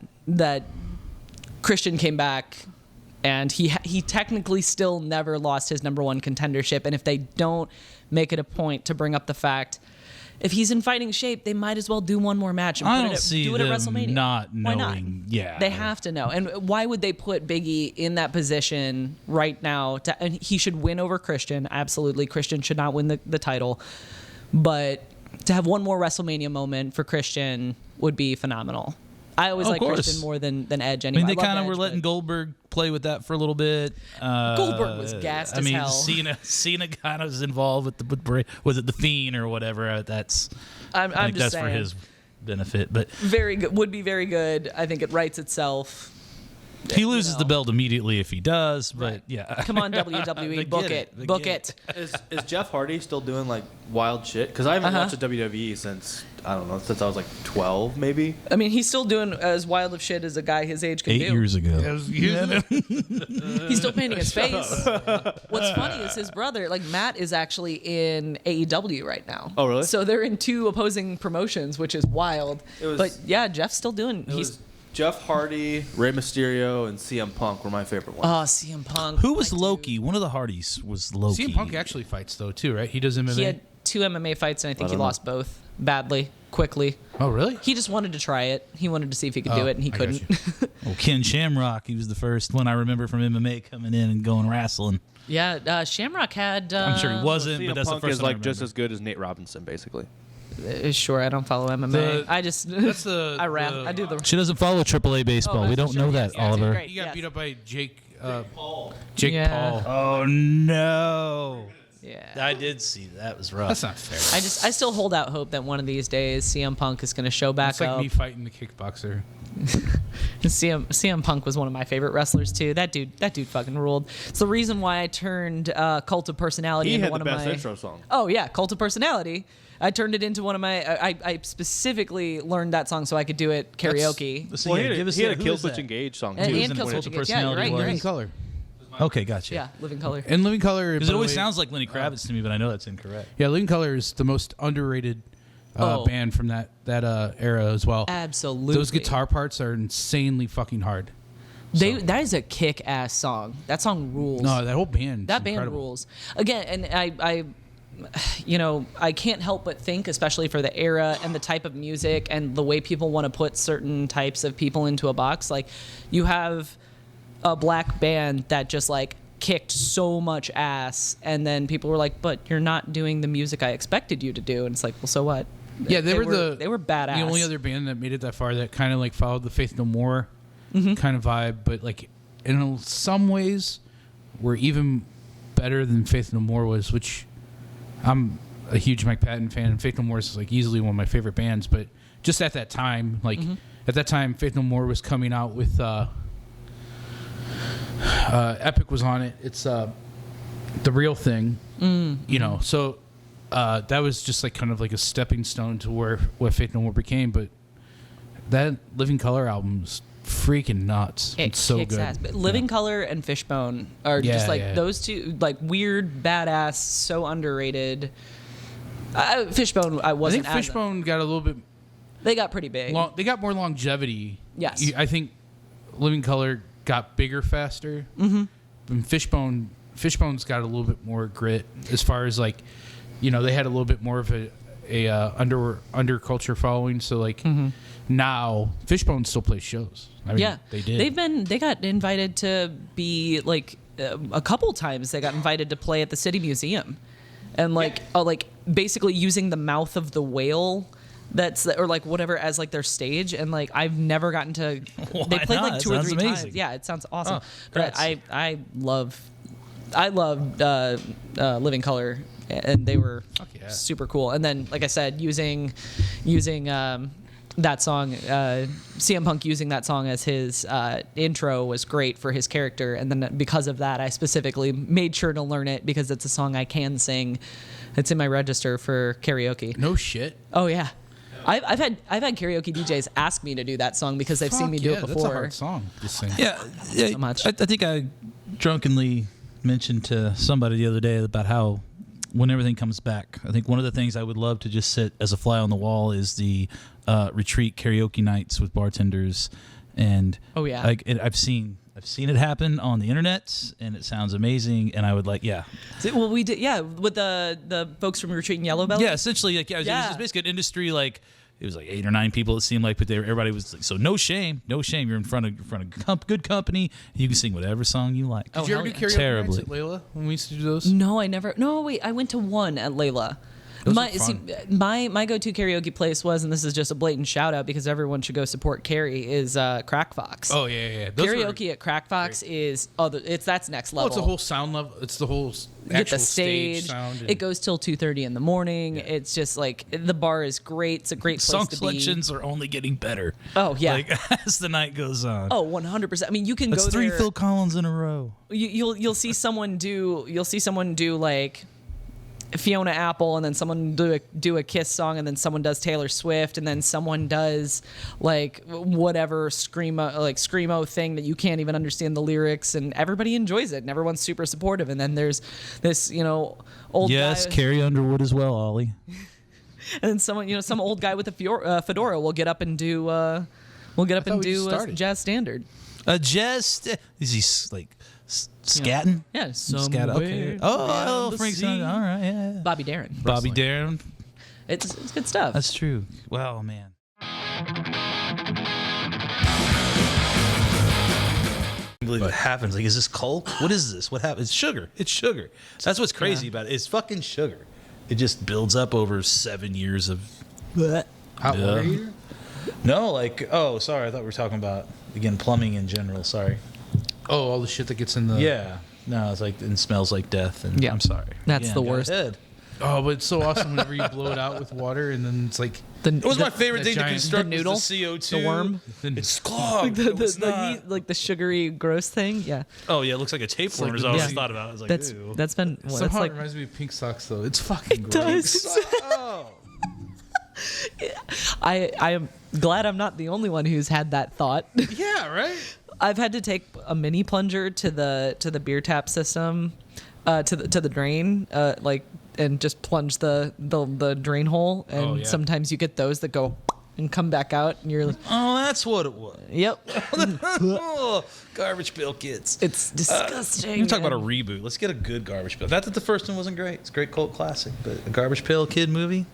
Christian came back and he technically still never lost his number one contendership. And if they don't make it a point to bring up the fact, if he's in fighting shape, they might as well do one more match and I don't see do it at them WrestleMania. not Why not? knowing. Yeah. They have to know. And why would they put Big E in that position right now? And he should win over Christian. Absolutely. Christian should not win the title. But to have one more WrestleMania moment for Christian would be phenomenal. I always Of like course. Christian more than Edge I anyway. mean, they love kind of Edge, were letting but Goldberg play with that for a little bit. Goldberg was gassed as hell. Cena kind of was involved with was it the Fiend or whatever? That's I I'm think just that's for saying. his benefit. But Very good. Would be very good. I think it writes itself. he loses the know. belt immediately if he does. But yeah, Come on, WWE, They book get it. They Book get it. Is Jeff Hardy still doing like wild shit? Because I haven't Uh-huh. watched the WWE since I don't know, since I was like 12 maybe. I mean, he's still doing as wild of shit as a guy his age can 8 do. years ago. He's still painting his face. What's funny is his brother, like Matt, is actually in AEW right now. Oh, really? So they're in two opposing promotions, which is wild. But yeah, Jeff's still doing. It was Jeff Hardy, Rey Mysterio, and CM Punk were my favorite ones. Oh, CM Punk. Who was my Loki? dude. One of the Hardys was Loki. CM Punk actually fights though too, right? He does MMA. He had 2 MMA fights, and I think I he don't know. lost both badly, quickly. Oh, really? He just wanted to try it. He wanted to see if he could do Oh, it, and he I got couldn't. you. Well, Ken Shamrock, he was the first one I remember from MMA coming in and going wrestling. Yeah, Shamrock had. I'm sure he wasn't, CM but that's Punk the first is one I like just remember. as good as Nate Robinson, basically. Sure, I don't follow MMA. The- I just. That's the. I rap. the- I do the. She doesn't follow AAA baseball. Oh, We don't sure, know yes, that, yes, Oliver. great. He got Yes. beat up by Jake Paul. Yeah. Oh no! Yeah. I did see that. That was rough. That's not fair. I still hold out hope that one of these days CM Punk is going to show back It's like up. me fighting the kickboxer. CM Punk was one of my favorite wrestlers too. That dude fucking ruled. It's the reason why I turned Cult of Personality He into had one the of best my intro song. Oh yeah, Cult of Personality. I turned it into one of my. I specifically learned that song so I could do it karaoke. So Well, yeah, he give us he had a who Kill is Switch that? Engage song And too. Kill Isn't it Switch Cult of Engage. Yeah, you're right. Personality You're was? Living right. Color. Okay, gotcha. Yeah, Living Color. And Living Color. Because by it the always way- sounds like Lenny Kravitz to me, but I know that's incorrect. Yeah, Living Color is the most underrated Oh. band from that era as well. Absolutely. Those guitar parts are insanely fucking hard. That is a kick-ass song. That song rules. No, that whole band. That band incredible. rules. Again, and I can't help but think, especially for the era and the type of music and the way people want to put certain types of people into a box. Like, you have a black band that just like kicked so much ass, and then people were like, "But you're not doing the music I expected you to do." And it's like, well, so what? Yeah, they were badass. The only other band that made it that far that kind of like followed the Faith No More kind of vibe, but like in some ways were even better than Faith No More was, which I'm a huge Mike Patton fan, and Faith No More is like easily one of my favorite bands. But just at that time, like at that time, Faith No More was coming out with Epic was on it. It's The Real Thing, you know. So that was just like kind of like a stepping stone to what Faith No More became. But that Living Color album's freaking nuts. It It's so kicks good. ass. But Living Color and Fishbone are just like yeah. those two, like weird, badass, so underrated. Fishbone, I I wasn't. think Fishbone got a little bit They got pretty big. long. They got more longevity. Yes. I think Living Color got bigger faster. Mm-hmm. And Fishbone's got a little bit more grit as far as like, you know, they had a little bit more of a under culture following. So like now Fishbone still plays shows. I mean, Yeah, they did. They got invited to be like a couple times. They got invited to play at the City Museum, and like basically using the mouth of the whale. Or like whatever as like their stage, and like I've never gotten to. Why They played not? like It 2 or 3 sounds amazing. times. Yeah, it sounds awesome. Oh, but congrats. I loved Living Color, and they were yeah. super cool. And then, like I said, using that song, CM Punk using that song as his intro was great for his character. And then because of that, I specifically made sure to learn it because it's a song I can sing. It's in my register for karaoke. No shit. Oh yeah. I've had karaoke DJs ask me to do that song because they've seen me do it before. That's a hard song. Just saying. Yeah, So much. I think I drunkenly mentioned to somebody the other day about how when everything comes back, I think one of the things I would love to just sit as a fly on the wall is the retreat karaoke nights with bartenders, and Oh, yeah. like I've seen it happen on the internet, and it sounds amazing. And I would like, Well, we did, with the folks from Retreat and Yellow Belly. yeah, essentially, like, it was basically an industry, like it was like 8 or 9 people. It seemed like, but everybody was like, so no shame. You're in front of good company. You can sing whatever song you like. Oh, Did you ever hell do yeah. karaoke Terribly. nights at Layla when we used to do those? No, I never. No, wait. I went to one at Layla. Those are fun. My go-to karaoke place was, and this is just a blatant shout out because everyone should go support Carrie, is Crack Fox. Oh yeah. Those Karaoke at Crack Fox is that's next level. Well, it's a whole sound level. It's the whole You get actual the stage. sound. It goes till 2:30 in the morning. Yeah. It's just like the bar is great. It's a great place Song to selections are only getting better. Oh yeah. Like as the night goes on. Oh, 100%. I mean, you can That's go 3 there. Phil Collins in a row. You'll see someone do like Fiona Apple, and then someone do a Kiss song, and then someone does Taylor Swift, and then someone does like whatever screamo thing that you can't even understand the lyrics, and everybody enjoys it, and everyone's super supportive. And then there's this old Yes, guy, Carrie Underwood as well, Ollie. and then someone some old guy with a fedora will get up and do a jazz standard. Is he like scatting? Yeah, Scat. Okay. Oh, Frank Sinatra. All right. Yeah. Bobby Darin. Bobby Darin. It's good stuff. That's true. Wow, man. I believe it happens. Like, is this coke? What is this? What happened? It's sugar. It's sugar. That's what's crazy about it. It's fucking sugar. It just builds up over 7 years of. How old are you? No, like, sorry. I thought we were talking about, again, plumbing in general. Sorry. Oh, all the shit that gets in the. Yeah. No, it's like, and smells like death. And Yeah. I'm sorry. That's Again, the go worst. ahead. Oh, but it's so awesome whenever you blow it out with water, and then it's like. It was my favorite thing to giant- construct the noodle, was the CO2. the worm. It's clogged. The sugary gross thing. Yeah. Oh, yeah, it looks like a tapeworm is like- all I yeah. always thought about. I was like, That's ew. that's been well, that's Somehow like it reminds me of pink socks, though. It's fucking gross. does. Oh. I am glad I'm not the only one who's had that thought. Yeah, right? I've had to take a mini plunger to the beer tap system, to the drain, and just plunge the drain hole, and Oh, yeah. sometimes you get those that go and come back out, and you're like, Oh, that's what it was. yep, Oh, Garbage Pail Kids. it's disgusting. We talk about a man. reboot. Let's get a good Garbage Pail. Not that the first one wasn't great. It's a great cult classic, but a Garbage Pail Kid movie,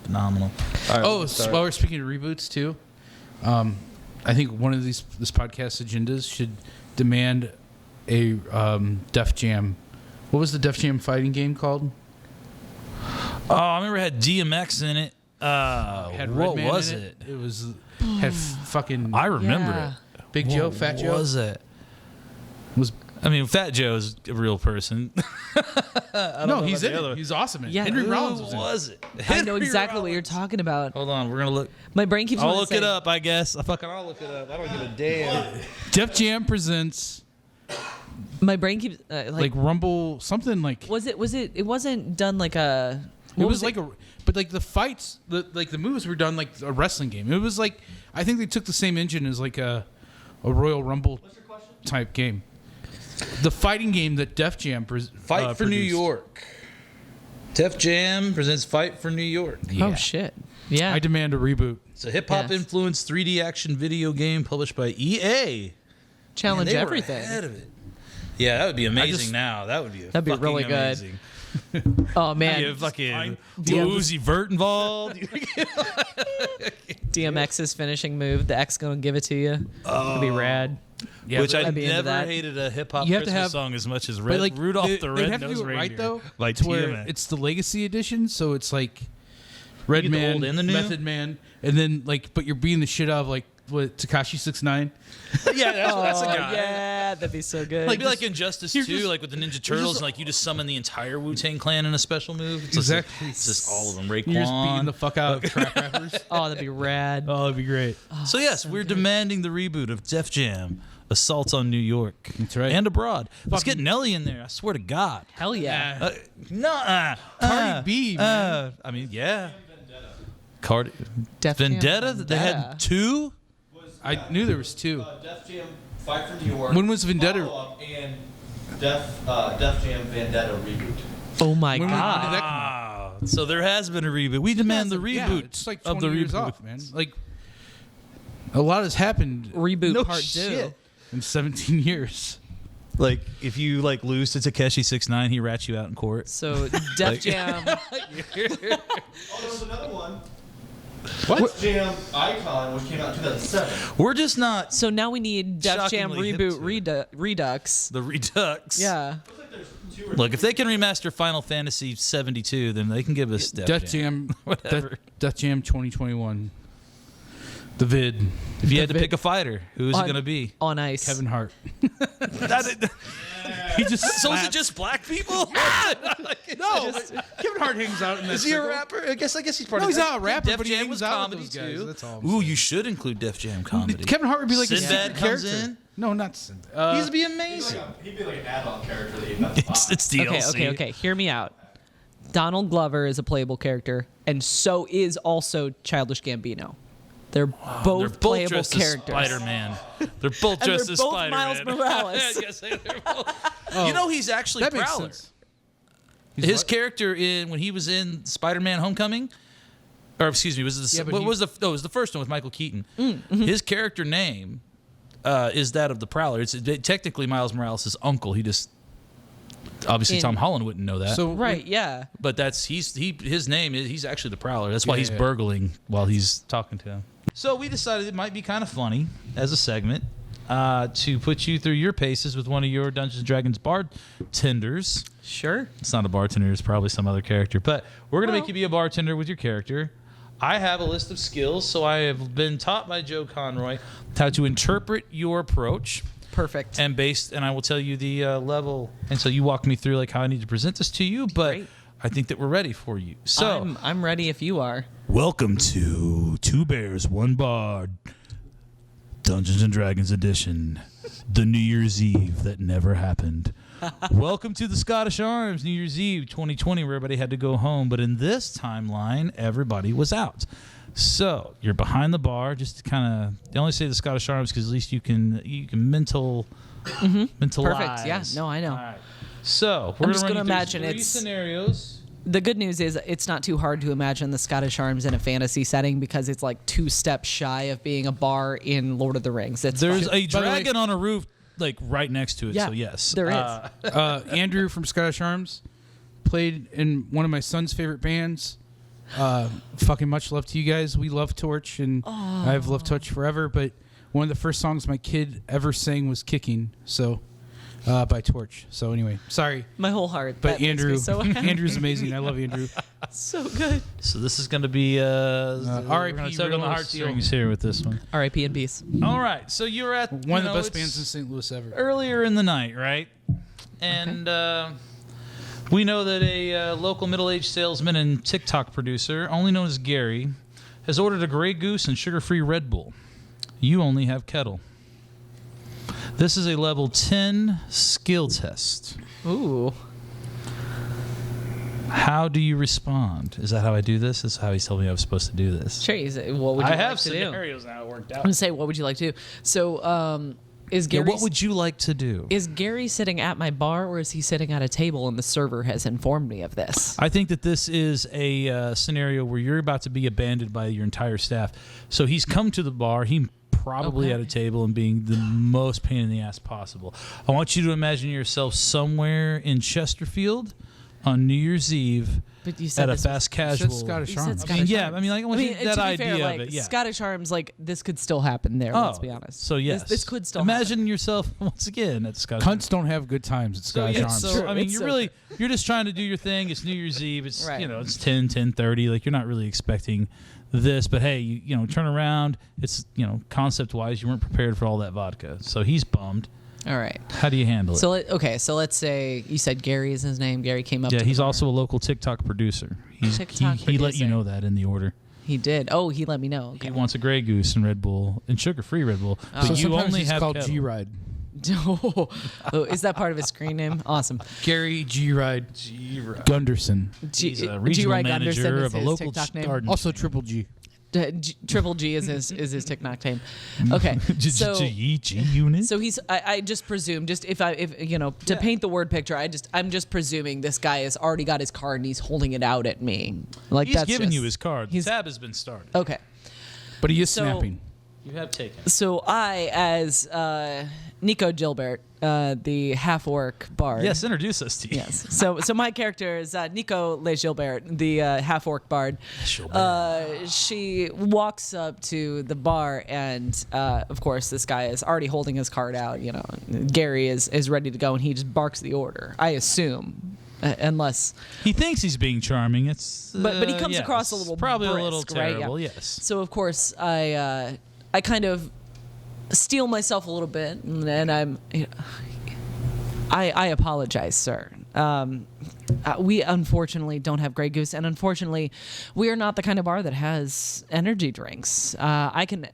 phenomenal. All right, Oh, let's start. while we're speaking of reboots, too, I think one of this podcast agendas should demand a Def Jam. What was the Def Jam fighting game called? Oh, I remember it had DMX in it. Had What Redman was in it? It was had fucking I remember Yeah. it. Big Joe, What Fat Joe. was it? Was I mean, Fat Joe is a real person. no, he's about in the other it. one. He's awesome in it. Yeah. Henry Who Rollins was in it. was it? I know Henry exactly what you're Rollins. talking about. Hold on, we're gonna look. My brain keeps. I'll wanting to look say, it up. I guess. I'll look it up. I don't give a damn. Def Jam presents My brain keeps like Rumble something like Was it? It wasn't done like a. it was like a but like the fights the moves were done like a wrestling game. It was like I think they took the same engine as like a Royal Rumble type game. The fighting game that Def Jam Fight for New produced. York. Def Jam presents Fight for New York. Oh shit! Yeah. I demand a reboot. It's a hip hop Yes. influenced 3D action video game published by EA. Challenge Man, they were everything. ahead of it. Yeah, that would be amazing. just- That would be That'd be fucking really good. amazing. Oh man, Yeah, fucking Yeah. Uzi Vert involved. DMX's finishing move. The X gonna give it to you. That'd be rad. Yeah, Which but, I I'd be into never that. hated a hip hop You have to Christmas have- song as much as but, like, Rudolph they- the they'd have to Red-Nosed do it right Reindeer though, by to where TMX. it's the Legacy Edition, so it's like get the Redman, old and the new? Method Man, and then like, but you're beating the shit out of like what Tekashi 6ix9ine. Yeah, that's a Oh, guy. yeah, that'd be so good. It'd be like Injustice 2, you're just- like with the Ninja Turtles, and like you just summon the entire Wu-Tang Clan in a special move. It's just, Exactly. it's just all of them. Raekwon. You're just beating the fuck out of trap rappers. oh, that'd be rad. Oh, that'd be great. So yes, we're demanding the reboot of Def Jam, Assault on New York. That's right. And abroad. Let's get Nelly in there. I swear to God. Hell yeah. No, Cardi B, man. I mean, yeah. Def Jam Vendetta? They had two? I knew there was two. Def Jam Fight for New York. When was Vendetta? Follow-up, and Def Jam Vendetta reboot. Oh my When did God. that come out? So there has been a reboot. We demand the reboot Yeah, it's like 20 of the years reboot. off, man. Like, a lot has happened. Reboot No part shit. 2. In 17 years. Like, if you lose to Takeshi 6ix9ine, he rats you out in court. So Def Jam. Oh, there was another one. What? Def Jam Icon, which came out in 2007. We're just not So now we need Def Jam Shockingly hip reboot to Redux. the Redux. Yeah. Looks like there's 2 or Look, if they can remaster Final Fantasy 72, then they can give us Death Jam. Whatever. Death Jam 2021. The vid. If you had to pick a fighter, who is it going to be? On Ice. Kevin Hart. He just so is it just black people? No, Kevin Hart hangs out in that. Is he a circle. rapper? I guess he's part No, of he's not a rapper, Def but he Jam hangs was out with comedy those guys. too. That's all I'm Ooh, saying. you should include Def Jam comedy. Kevin Hart would be like Sinbad a comes character. in. No, not Sinbad. He'd be amazing. he'd be like an add-on character that you have to buy. It's DLC. Okay. Hear me out. Donald Glover is a playable character, and so is also Childish Gambino. They're both They're both playable dressed characters. as Spider-Man. They're both And dressed they're as both Spider-Man. Miles Morales. Yes, they're both. You know he's actually That makes Prowler. sense. His character when he was in Spider-Man: Homecoming, or excuse me, was it Yeah, but it he- was the first one with Michael Keaton. His character name is that of the Prowler. It's technically Miles Morales' uncle. He just obviously Tom Holland wouldn't know that. So Right, yeah. But his name is he's actually the Prowler. That's why Yeah, he's yeah. burgling while he's talking to him. So we decided it might be kind of funny as a segment to put you through your paces with one of your Dungeons & Dragons bartenders. Sure. It's not a bartender, it's probably some other character. But we're going to make you be a bartender with your character. I have a list of skills, so I have been taught by Joe Conroy how to interpret your approach. Perfect. And I will tell you the level. And so you walk me through like how I need to present this to you, but Great. I think that we're ready for you. So I'm ready if you are. welcome to Two Bears, One Bard, Dungeons and Dragons edition, the New Year's Eve that never happened. Welcome to the Scottish Arms New Year's Eve 2020, where everybody had to go home, but in this timeline, everybody was out. So you're behind the bar, just to kind of. They only say the Scottish Arms because at least you can mentalize. Perfect. Yeah. No, I know. All right. So we're I'm just going gonna to imagine three it's- scenarios. The good news is it's not too hard to imagine the Scottish Arms in a fantasy setting because it's like 2 steps shy of being a bar in Lord of the Rings. It's There's fine. a By the way- dragon on a roof, like right next to it. Yeah, So yes, there is. Andrew from Scottish Arms played in one of my son's favorite bands. Fucking much love to you guys. We love Torch, and I've loved Torch forever. But one of the first songs my kid ever sang was "Kicking," so by Torch. So anyway, sorry, My whole heart. but That makes me Andrew, so happy. Andrew's amazing. I love Andrew. So good. So this is going to be R.I.P. we're gonna tug on the Real heartstrings here with this one. R.I.P. in peace. All right, so you're at One of the best it's bands in St. Louis ever. earlier in the night, right? And we know that a local middle-aged salesman and TikTok producer, only known as Gary, has ordered a Grey Goose and sugar-free Red Bull. You only have Kettle. This is a level 10 skill test. Ooh. How do you respond? Is that how I do this? This is how he told me I was supposed to do this. Sure. What would you I have like to do? scenarios now worked I'm out. gonna say, what would you like to do? So, is Yeah, Gary? what would you like to do? Is Gary sitting at my bar, or is he sitting at a table and the server has informed me of this? I think that this is a scenario where you're about to be abandoned by your entire staff. So he's come to the bar. He probably Okay. at a table and being the most pain in the ass possible. I want you to imagine yourself somewhere in Chesterfield on New Year's Eve But you said at a this fast It's casual. Scottish You said Arms. I mean, Scottish yeah. Arms. I mean, like, I want you that to be idea fair, of it. Yeah. Scottish Arms, like this could still happen there. Let's be honest. So yes, this could still imagine yourself once again at the Scottish. Cunts don't have good times at So, Scottish yeah, Arms. so I mean, It's you're so really you're just trying to do your thing. It's New Year's Eve. It's Right. it's 10:30. Like you're not really expecting this, but hey, you turn around. It's concept wise, you weren't prepared for all that vodka, so he's bummed. All right. How do you handle it? So let's say you said Gary is his name. Gary came up. Yeah, to he's the bar. also a local TikTok producer. TikTok he let you producer. know that in the order. He did. Oh, he let me know. Okay. He wants a Grey Goose and Red Bull and sugar-free Red Bull, Oh. but So you sometimes only he's have called Kettle. G-Ride. Oh, is that part of his screen name? Awesome. Gary G. Ride Gunderson. He's a regional G. manager Gunderson of a is his local TikTok name. garden. Also Triple G. Triple G is his TikTok name. Okay, so G unit. so he's I just presume if you know to paint the word picture I'm just presuming this guy has already got his card and he's holding it out at me like He's that's giving just, you his card. The tab has been started. okay. But he is So- snapping. You have taken. So I as Nicole Gilbert, the half-orc bard. Yes, introduce us to you. Yes. So my character is Nicole Gilbert, the half-orc bard. She walks up to the bar, and of course, this guy is already holding his card out. You know, Gary is ready to go, and he just barks the order. I assume, unless He thinks he's being charming. It's but he comes yes, across a little probably brisk, a little right? terrible. Yeah. Yes. So of course I kind of steel myself a little bit, and I apologize, sir. We unfortunately don't have Grey Goose, and unfortunately, we are not the kind of bar that has energy drinks. I can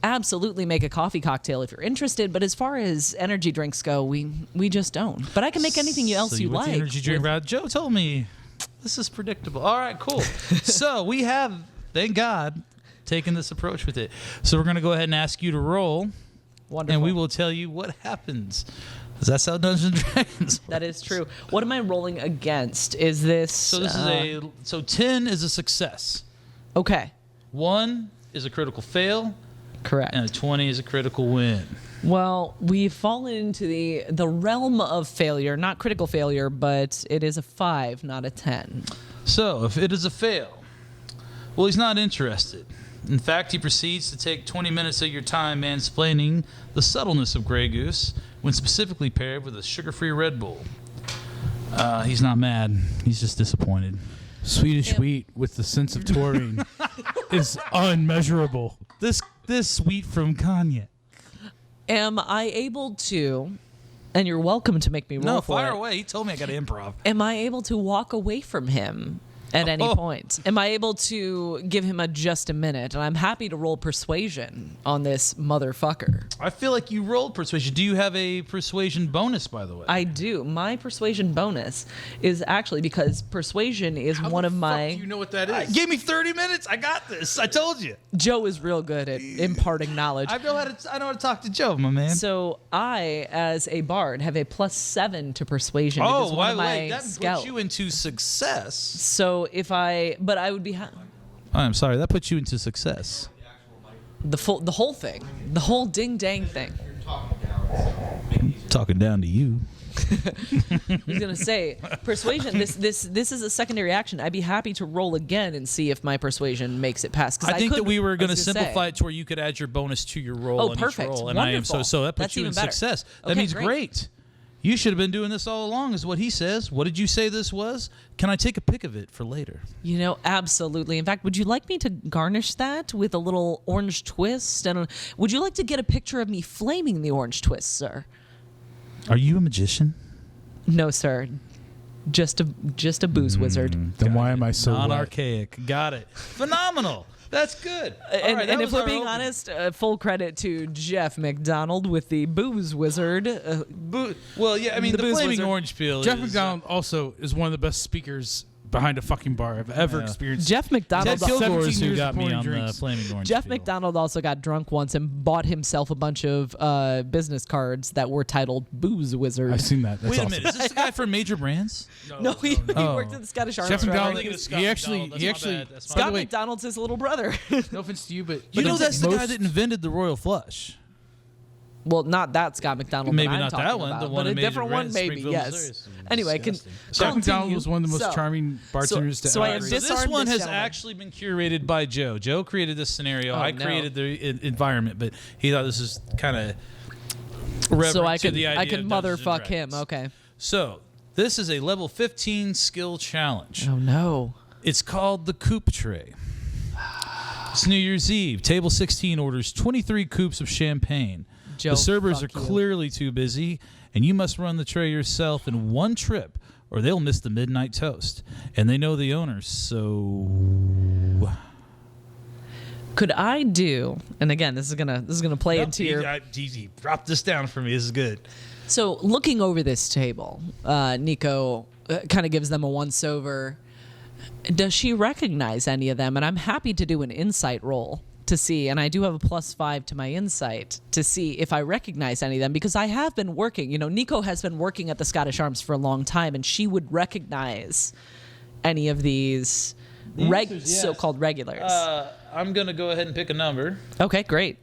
absolutely make a coffee cocktail if you're interested, but as far as energy drinks go, we just don't. But I can make anything else So you went the like. energy drink route. Joe told me this is predictable. All right, cool. So we have, thank God, taken this approach with it. So we're going to go ahead and ask you to roll, Wonderful. and we will tell you what happens. Does that sound Dungeons and Dragons? That is true. What am I rolling against? Is this? So this is 10 is a success. Okay. 1 is a critical fail, Correct. and a 20 is a critical win. Well, we've fallen into the realm of failure, not critical failure, but it is a 5, not a 10. So if it is a fail, well, he's not interested. In fact, he proceeds to take 20 minutes of your time mansplaining the subtleness of Grey Goose when specifically paired with a sugar-free Red Bull. He's not mad. He's just disappointed. Swedish wheat with the sense of taurine is unmeasurable. This wheat from Kanye. Am I able to? And you're welcome to make me roll No, for fire it. away. He told me I got to improv. Am I able to walk away from him at any point? Am I able to give him just a minute? And I'm happy to roll persuasion on this motherfucker. I feel like you rolled persuasion. Do you have a persuasion bonus, by the way? I do. My persuasion bonus is actually because persuasion is one of my. Do you know what that is? Give me 30 minutes. I got this. I told you. Joe is real good at imparting knowledge. I know how to talk to Joe, my man. So I, as a bard, have a +7 to persuasion. It is Oh, one of my wait. That scout. puts you into success. So if I, but I would be I'm sorry. That puts you into success. the whole thing, the whole ding dang thing. Talking down to you. I was gonna say persuasion. This is a secondary action. I'd be happy to roll again and see if my persuasion makes it past. 'Cause I think that we were going to was gonna simplify say. it to where you could add your bonus to your roll. Oh, on each perfect. roll, and I am Wonderful. so that puts That's you in even better. success. That Okay, means great. You should have been doing this all along, is what he says. What did you say this was? Can I take a pic of it for later? You know, absolutely. In fact, would you like me to garnish that with a little orange twist? And would you like to get a picture of me flaming the orange twist, sir? Are you a magician? No, sir. Just a booze wizard. Then why am I so wet? Non-archaic. Got it. Phenomenal. That's good. And, All right, and that if was we're our being opening. honest, full credit to Jeff McDonald with the booze wizard. Well, yeah, I mean, The the, booze flaming wizard. orange peel Jeff is, McDonald also is one of the best speakers behind a fucking bar I've ever experienced. Jeff McDonald. Ted Kilgore is 17 who years got of me pouring on the drinks. flaming orange Jeff peel. McDonald also got drunk once and bought himself a bunch of business cards that were titled Booze Wizard. I've seen that. That's Wait a awesome. minute. Is this the guy from Major Brands? No, he Oh. worked at the Scottish Arms. Jeff Forever. McDonald. thinking of He Scott actually. McDonald. He That's my actually. bad. That's my by the Scott way, McDonald's his little brother. no offense to you, but You know that's the guy most- that invented the Royal Flush. Well, not that Scott McDonald. Maybe that I'm not that talking one, about, the one but a in Major different one, Brands, maybe. Springfield, Yes. Missouri. It's Anyway, disgusting. Jeff McDonald continue. was one of the most So- charming bartenders to so I ever. have So disarmed this one this has gentleman. actually been curated by Joe. Joe created this scenario. Oh, I no. created the environment, but he thought this is kind of reverent So I to could the idea I could of Dungeons and motherfuck him. Dragons. Okay. So this is a level 15 skill challenge. Oh no. It's called the Coop Tray. It's New Year's Eve. Table 16 orders 23 coupes of champagne. Joe, The servers are fuck you. clearly too busy, and you must run the tray yourself in one trip, or they'll miss the midnight toast. And they know the owners, so Could I do? And again, this is gonna play into your. Gigi, drop this down for me. This is good. So looking over this table, Nico kind of gives them a once over. Does she recognize any of them? And I'm happy to do an insight roll to see, and I do have a +5 to my insight to see if I recognize any of them, because I have been working. Nico has been working at the Scottish Arms for a long time, and she would recognize any of these so-called regulars. I'm going to go ahead and pick a number. Okay, great.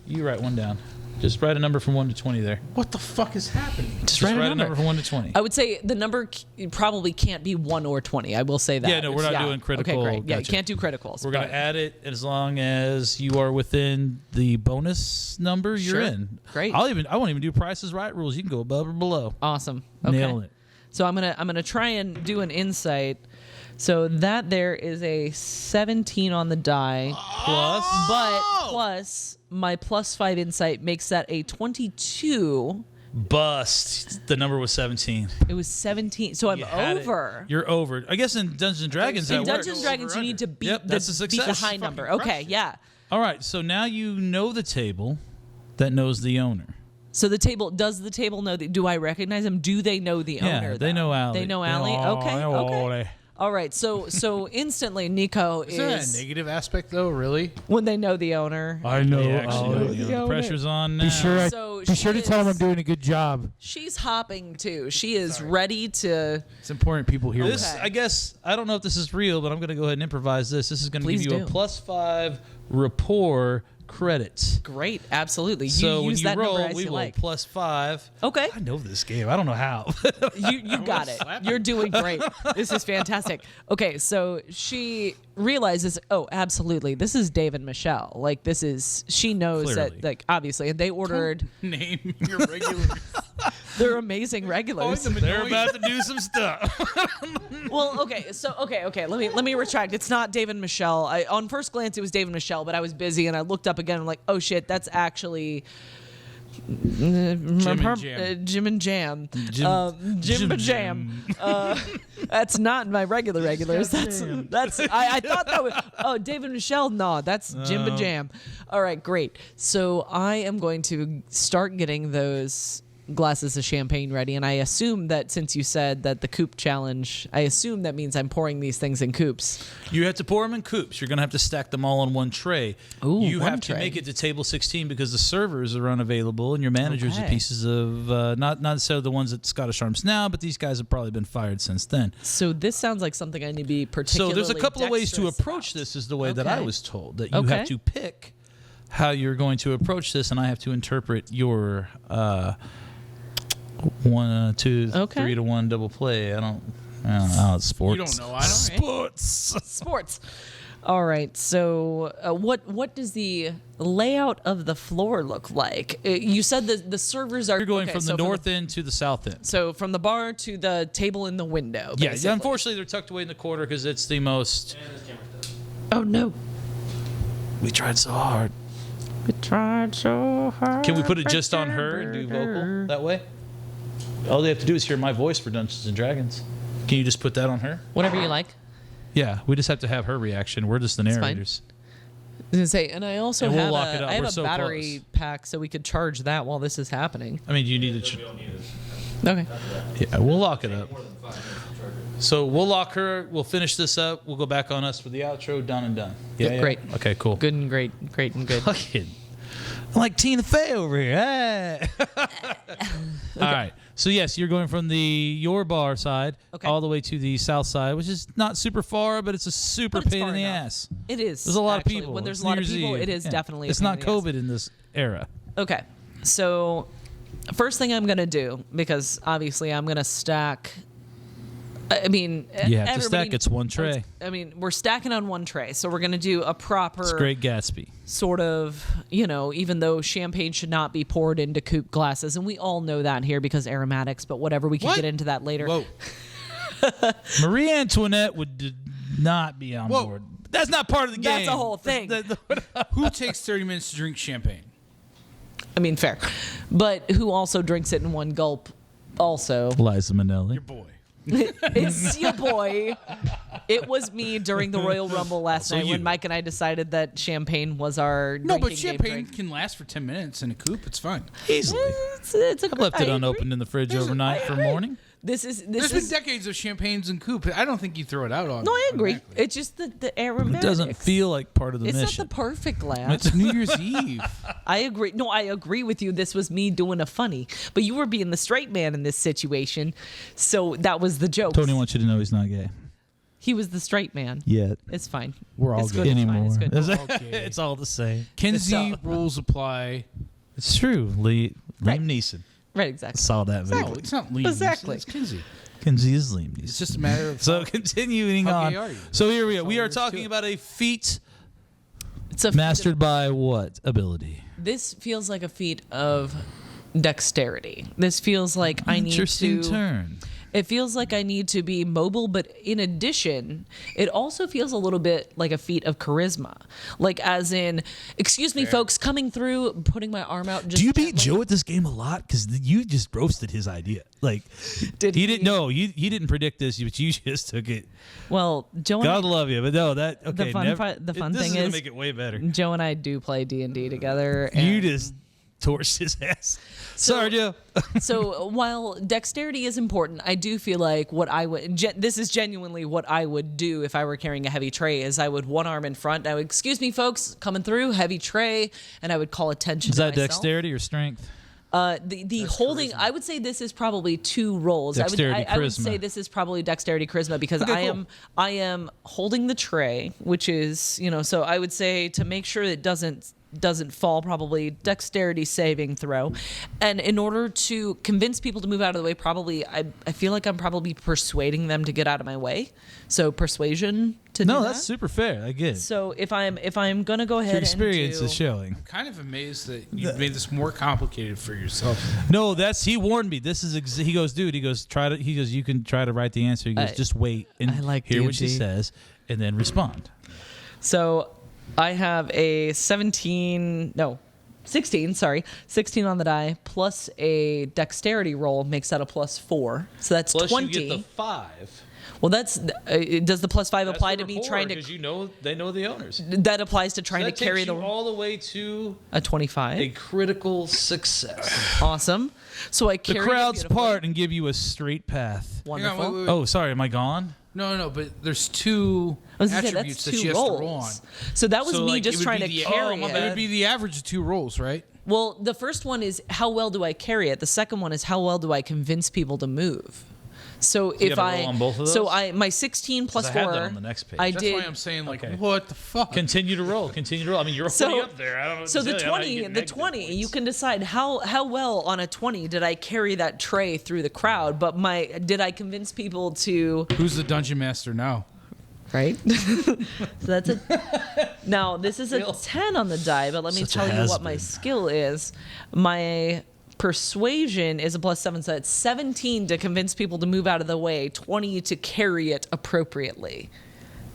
You write one down. Just write a number from 1 to 20 there. What the fuck is happening? Just write a number from 1 to 20. I would say the number probably can't be 1 or 20. I will say that. Yeah, no, we're not doing critical. Okay, great. Yeah, you Gotcha. can't do criticals. We're going to add it as long as you are within the bonus number you're Sure. in. Great. I won't even do Price is Right rules. You can go above or below. Awesome. Okay. Nailing it. So I'm gonna try and do an insight. So that there is a 17 on the die, plus my +5 insight makes that a 22. Bust. The number was 17. It was 17, so I'm You had it. over. You're over. I guess in Dungeons and Dragons that In works. Dungeons and Dragons, you need to beat, Yep, that's a beat the success. high Fucking number. crushed Okay, it. yeah. All right, so now you know the table that knows the owner. So does the table know? Do I recognize them? Do they know the owner? Yeah, they though? know Allie. They know Allie. Okay. Okay. All right. So instantly, Nico Is that a is negative aspect though? Really? when they know the owner. I know. They actually know the owner. The pressure's on now. Be sure So to she tell them I'm is- doing a good job. She's hopping too. She is ready to. It's important people hear This, Okay. I guess, I don't know if this is real, but I'm going to go ahead and improvise this. This is going to Please give you do. a +5 rapport credits. Great. Absolutely. You So when use you that roll, number as we you roll like. +5. Okay. I know this game. I don't know how. You got it. You're doing great. This is fantastic. Okay, so she realizes, oh, absolutely, this is Dave and Michelle. Like, she knows Clearly. that, like, obviously, and they ordered. Name your regular. They're amazing regulars. They're about to do some stuff. Well, okay, so okay. Let me retract. It's not Dave and Michelle. On first glance, it was Dave and Michelle, but I was busy and I looked up again. I'm like, oh shit, that's actually Jim and Jam. Jim and Jam. That's not my regulars. That's. I thought that was. Dave and Michelle. No, that's Jim and Jam. All right, great. So I am going to start getting those glasses of champagne ready, and I assume that since you said that the coupe challenge, I assume that means I'm pouring these things in coupes. You have to pour them in coupes. You're going to have to stack them all on one tray. Ooh, you one have tray. to make it to table 16 because the servers are unavailable and your managers are Okay. pieces of, not necessarily the ones at Scottish Arms now, but these guys have probably been fired since then. So this sounds like something I need to be So particularly. there's a couple of ways to dexterous approach about. this is the way that I Okay. was told, that you Okay. have to pick how you're going to approach this, and I have to interpret your 1, 2, Okay. 3 to 1 double play. I don't know. It's sports. You don't know. I don't. Sports. Sports. All right. So, what does the layout of the floor look like? You said the servers are. You're going okay, from so the north end to the south end. So from the bar to the table in the window. Yeah, basically. unfortunately, they're tucked away in the corner because it's the most. Oh no. We tried so hard. We tried so hard. Can we put it just on her and do vocal that way? All they have to do is hear my voice for Dungeons and Dragons. Can you just put that on her? Whatever you like. Yeah, we just have to have her reaction. We're just the fine. narrators. I was gonna say, and I also And we'll have lock it up. I have We're a so battery pack, so we could charge that while this is happening. I mean, do you need to? Okay. Yeah, we'll lock it up. So we'll lock her. We'll finish this up. We'll go back on us for the outro. Done and done. Yeah, Great. Okay, cool. Good and great and good. Fucking like Tina Fey over here. Hey. All right. So yes, you're going from your bar side Okay. all the way to the south side, which is not super far, but it's a super But it's pain far in the enough. ass. It is. There's a lot actually. of people. When there's It's a lot New of Year's people, Eve. it is Yeah. definitely. It's a pain not in the ass. COVID in this era. Okay. So, first thing I'm going to do, because obviously I'm going to stack. I mean, You have to everybody- stack. It's one tray. I mean, we're stacking on one tray. So, we're going to do a proper It's Great Gatsby. sort of, even though champagne should not be poured into coupe glasses. And we all know that here because aromatics, but whatever. We can What? get into that later. Whoa. Marie Antoinette not be on Whoa. board. That's not part of the game. That's a whole thing. Who takes 30 minutes to drink champagne? I mean, fair. But who also drinks it in one gulp also? Liza Minnelli. Your boy. It's your boy. It was me during the Royal Rumble last Also night when you. Mike and I decided that champagne was our No, but drinking game champagne drink. can last for 10 minutes in a coupe. It's fine. Easily. It's a I've left it I unopened agree. in the fridge overnight for agree. morning. This is There's been decades of champagnes and coupe. I don't think you throw it out on. no, I agree. automatically. It's just the aromatics. It doesn't feel like part of the It's mission. not the perfect glass. It's New Year's Eve. I agree. No, I agree with you. This was me doing a funny, but you were being the straight man in this situation, so that was the joke. Tony wants you to know he's not gay. He was the straight man. Yet. It's fine. We're all it's good good. It's fine. Anymore. It's good. Okay. It's all the same. Kinsey So- rules apply. It's true. Liam Right. Neeson. Right, exactly. Saw that movie. No, it's not Liam. Exactly. It's Kinsey. Kinsey is Liam Neeson. It's just a matter of So continuing how on. gay are you? So here we are. That's We all are there is to talking it. about a feat It's a feat mastered by what ability? This feels like a feat of dexterity. This feels like I need Interesting to. turn. It feels like I need to be mobile, but in addition, it also feels a little bit like a feat of charisma. Like, as in, excuse me, folks, coming through, putting my arm out. Just Do you beat gently. Joe at this game a lot? Because you just roasted his idea. Like, Did he he? didn't know. He didn't predict this, but you just took it. Well, Joe and, God love you, but no, that okay. fun never, fi- the fun this thing is gonna is- make it way better. Joe and I do play D&D together. And You just torched his ass. Sorry, Joe. So while dexterity is important, I do feel like what I would this is genuinely what I would do if I were carrying a heavy tray is I would one arm in front. I would, excuse me, folks, coming through, heavy tray, and I would call attention Is to that myself. dexterity or strength? The holding, I would say this is probably two roles. Dexterity, I would charisma. say this is probably dexterity charisma because Okay, cool. I am holding the tray, which is, so I would say to make sure it doesn't fall, probably dexterity saving throw. And in order to convince people to move out of the way, probably I feel like I'm probably persuading them to get out of my way. So persuasion to do No, that. that's super fair. I get it. So if I'm gonna go ahead Your experience and do, is showing. kind of amazed that you made this more complicated for yourself. No, he warned me. This is he goes, dude. He goes, you can try to write the answer. He goes, just wait and I like hear what she D&D. says and then respond. So I have a 16 on the die, plus a dexterity roll makes that a +4. So that's 20. 5. Well, does the +5 apply to me trying to? they know the owners. That applies to trying to carry the all the way to a 25. critical success. Awesome. So I The carry crowds it beautifully. part and give you a straight path. Wonderful. Hang on, wait. Oh, sorry, am I gone? No, but there's two I was gonna say, attributes that's that she two has rolls. to roll on. So that was So, me like, just it would trying be to the- carry It would it. be the average of 2 rolls, right? Well, the first one is how well do I carry it? The second one is how well do I convince people to move? So if gotta I roll on both of so those? my 16 plus I 4 have that on the next page. I That's did. why I'm saying, like, Okay. what the fuck? Continue to roll. I mean, you're So- already up there. I don't know. What So to the tell you. I don't know how 20, you the get negative 20, you points. can decide how well on a 20 did I carry that tray through the crowd, but did I convince people to Who's the dungeon master now? right? So that's a now this is a 10 on the die, but let me Such a tell you what my has-been. skill is. My persuasion is a +7, so it's 17 to convince people to move out of the way, 20 to carry it appropriately.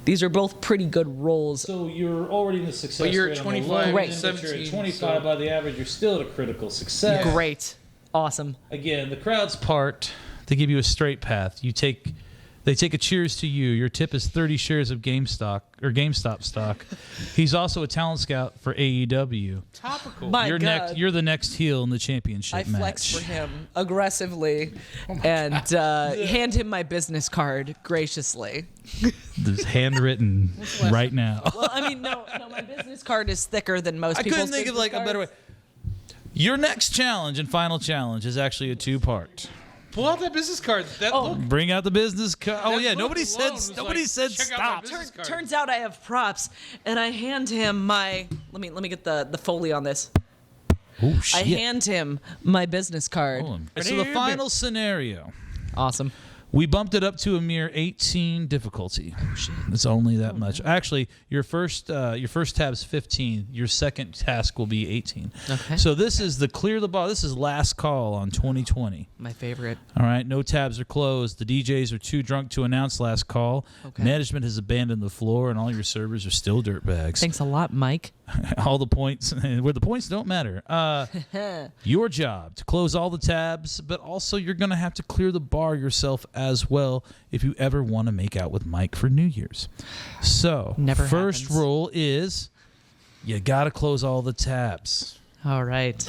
These are both pretty good rolls. So you're already in the success But you're rate at on the 25, low Great. end, but you're 17, at 25 so- by the average. You're still at a critical success. Great. Awesome. Again, the crowd's part to give you a straight path. They take a cheers to you. Your tip is 30 shares of GameStop stock. He's also a talent scout for AEW. Topical. My You're God. You're the next heel in the championship I flex match. for him aggressively and hand him my business card graciously. It's handwritten right now. Well, I mean, no, my business card is thicker than most I people's couldn't think of business like a better way. cards. Your next challenge and final challenge is actually a 2-part. Pull out that business card. That look. Bring out the business card. Oh That yeah, look nobody alone said was like, check out my stop. business card. Turns out I have props, and I hand him my. Let me get the Foley on this. Oh I shit. hand him my business card. Hold on. So the final scenario. Awesome. We bumped it up to a mere 18 difficulty. Oh shit! It's only that much. Actually, your first tab's 15. Your second task will be 18. Okay. So this is the clear the bar. This is last call on 2020. My favorite. All right. No tabs are closed. The DJs are too drunk to announce last call. Okay. Management has abandoned the floor, and all your servers are still dirtbags. Thanks a lot, Mike. All the points where the points don't matter. Your job to close all the tabs, but also you're going to have to clear the bar yourself as well if you ever want to make out with Mike for New Year's. So, Never first happens. rule is you got to close all the tabs. All right.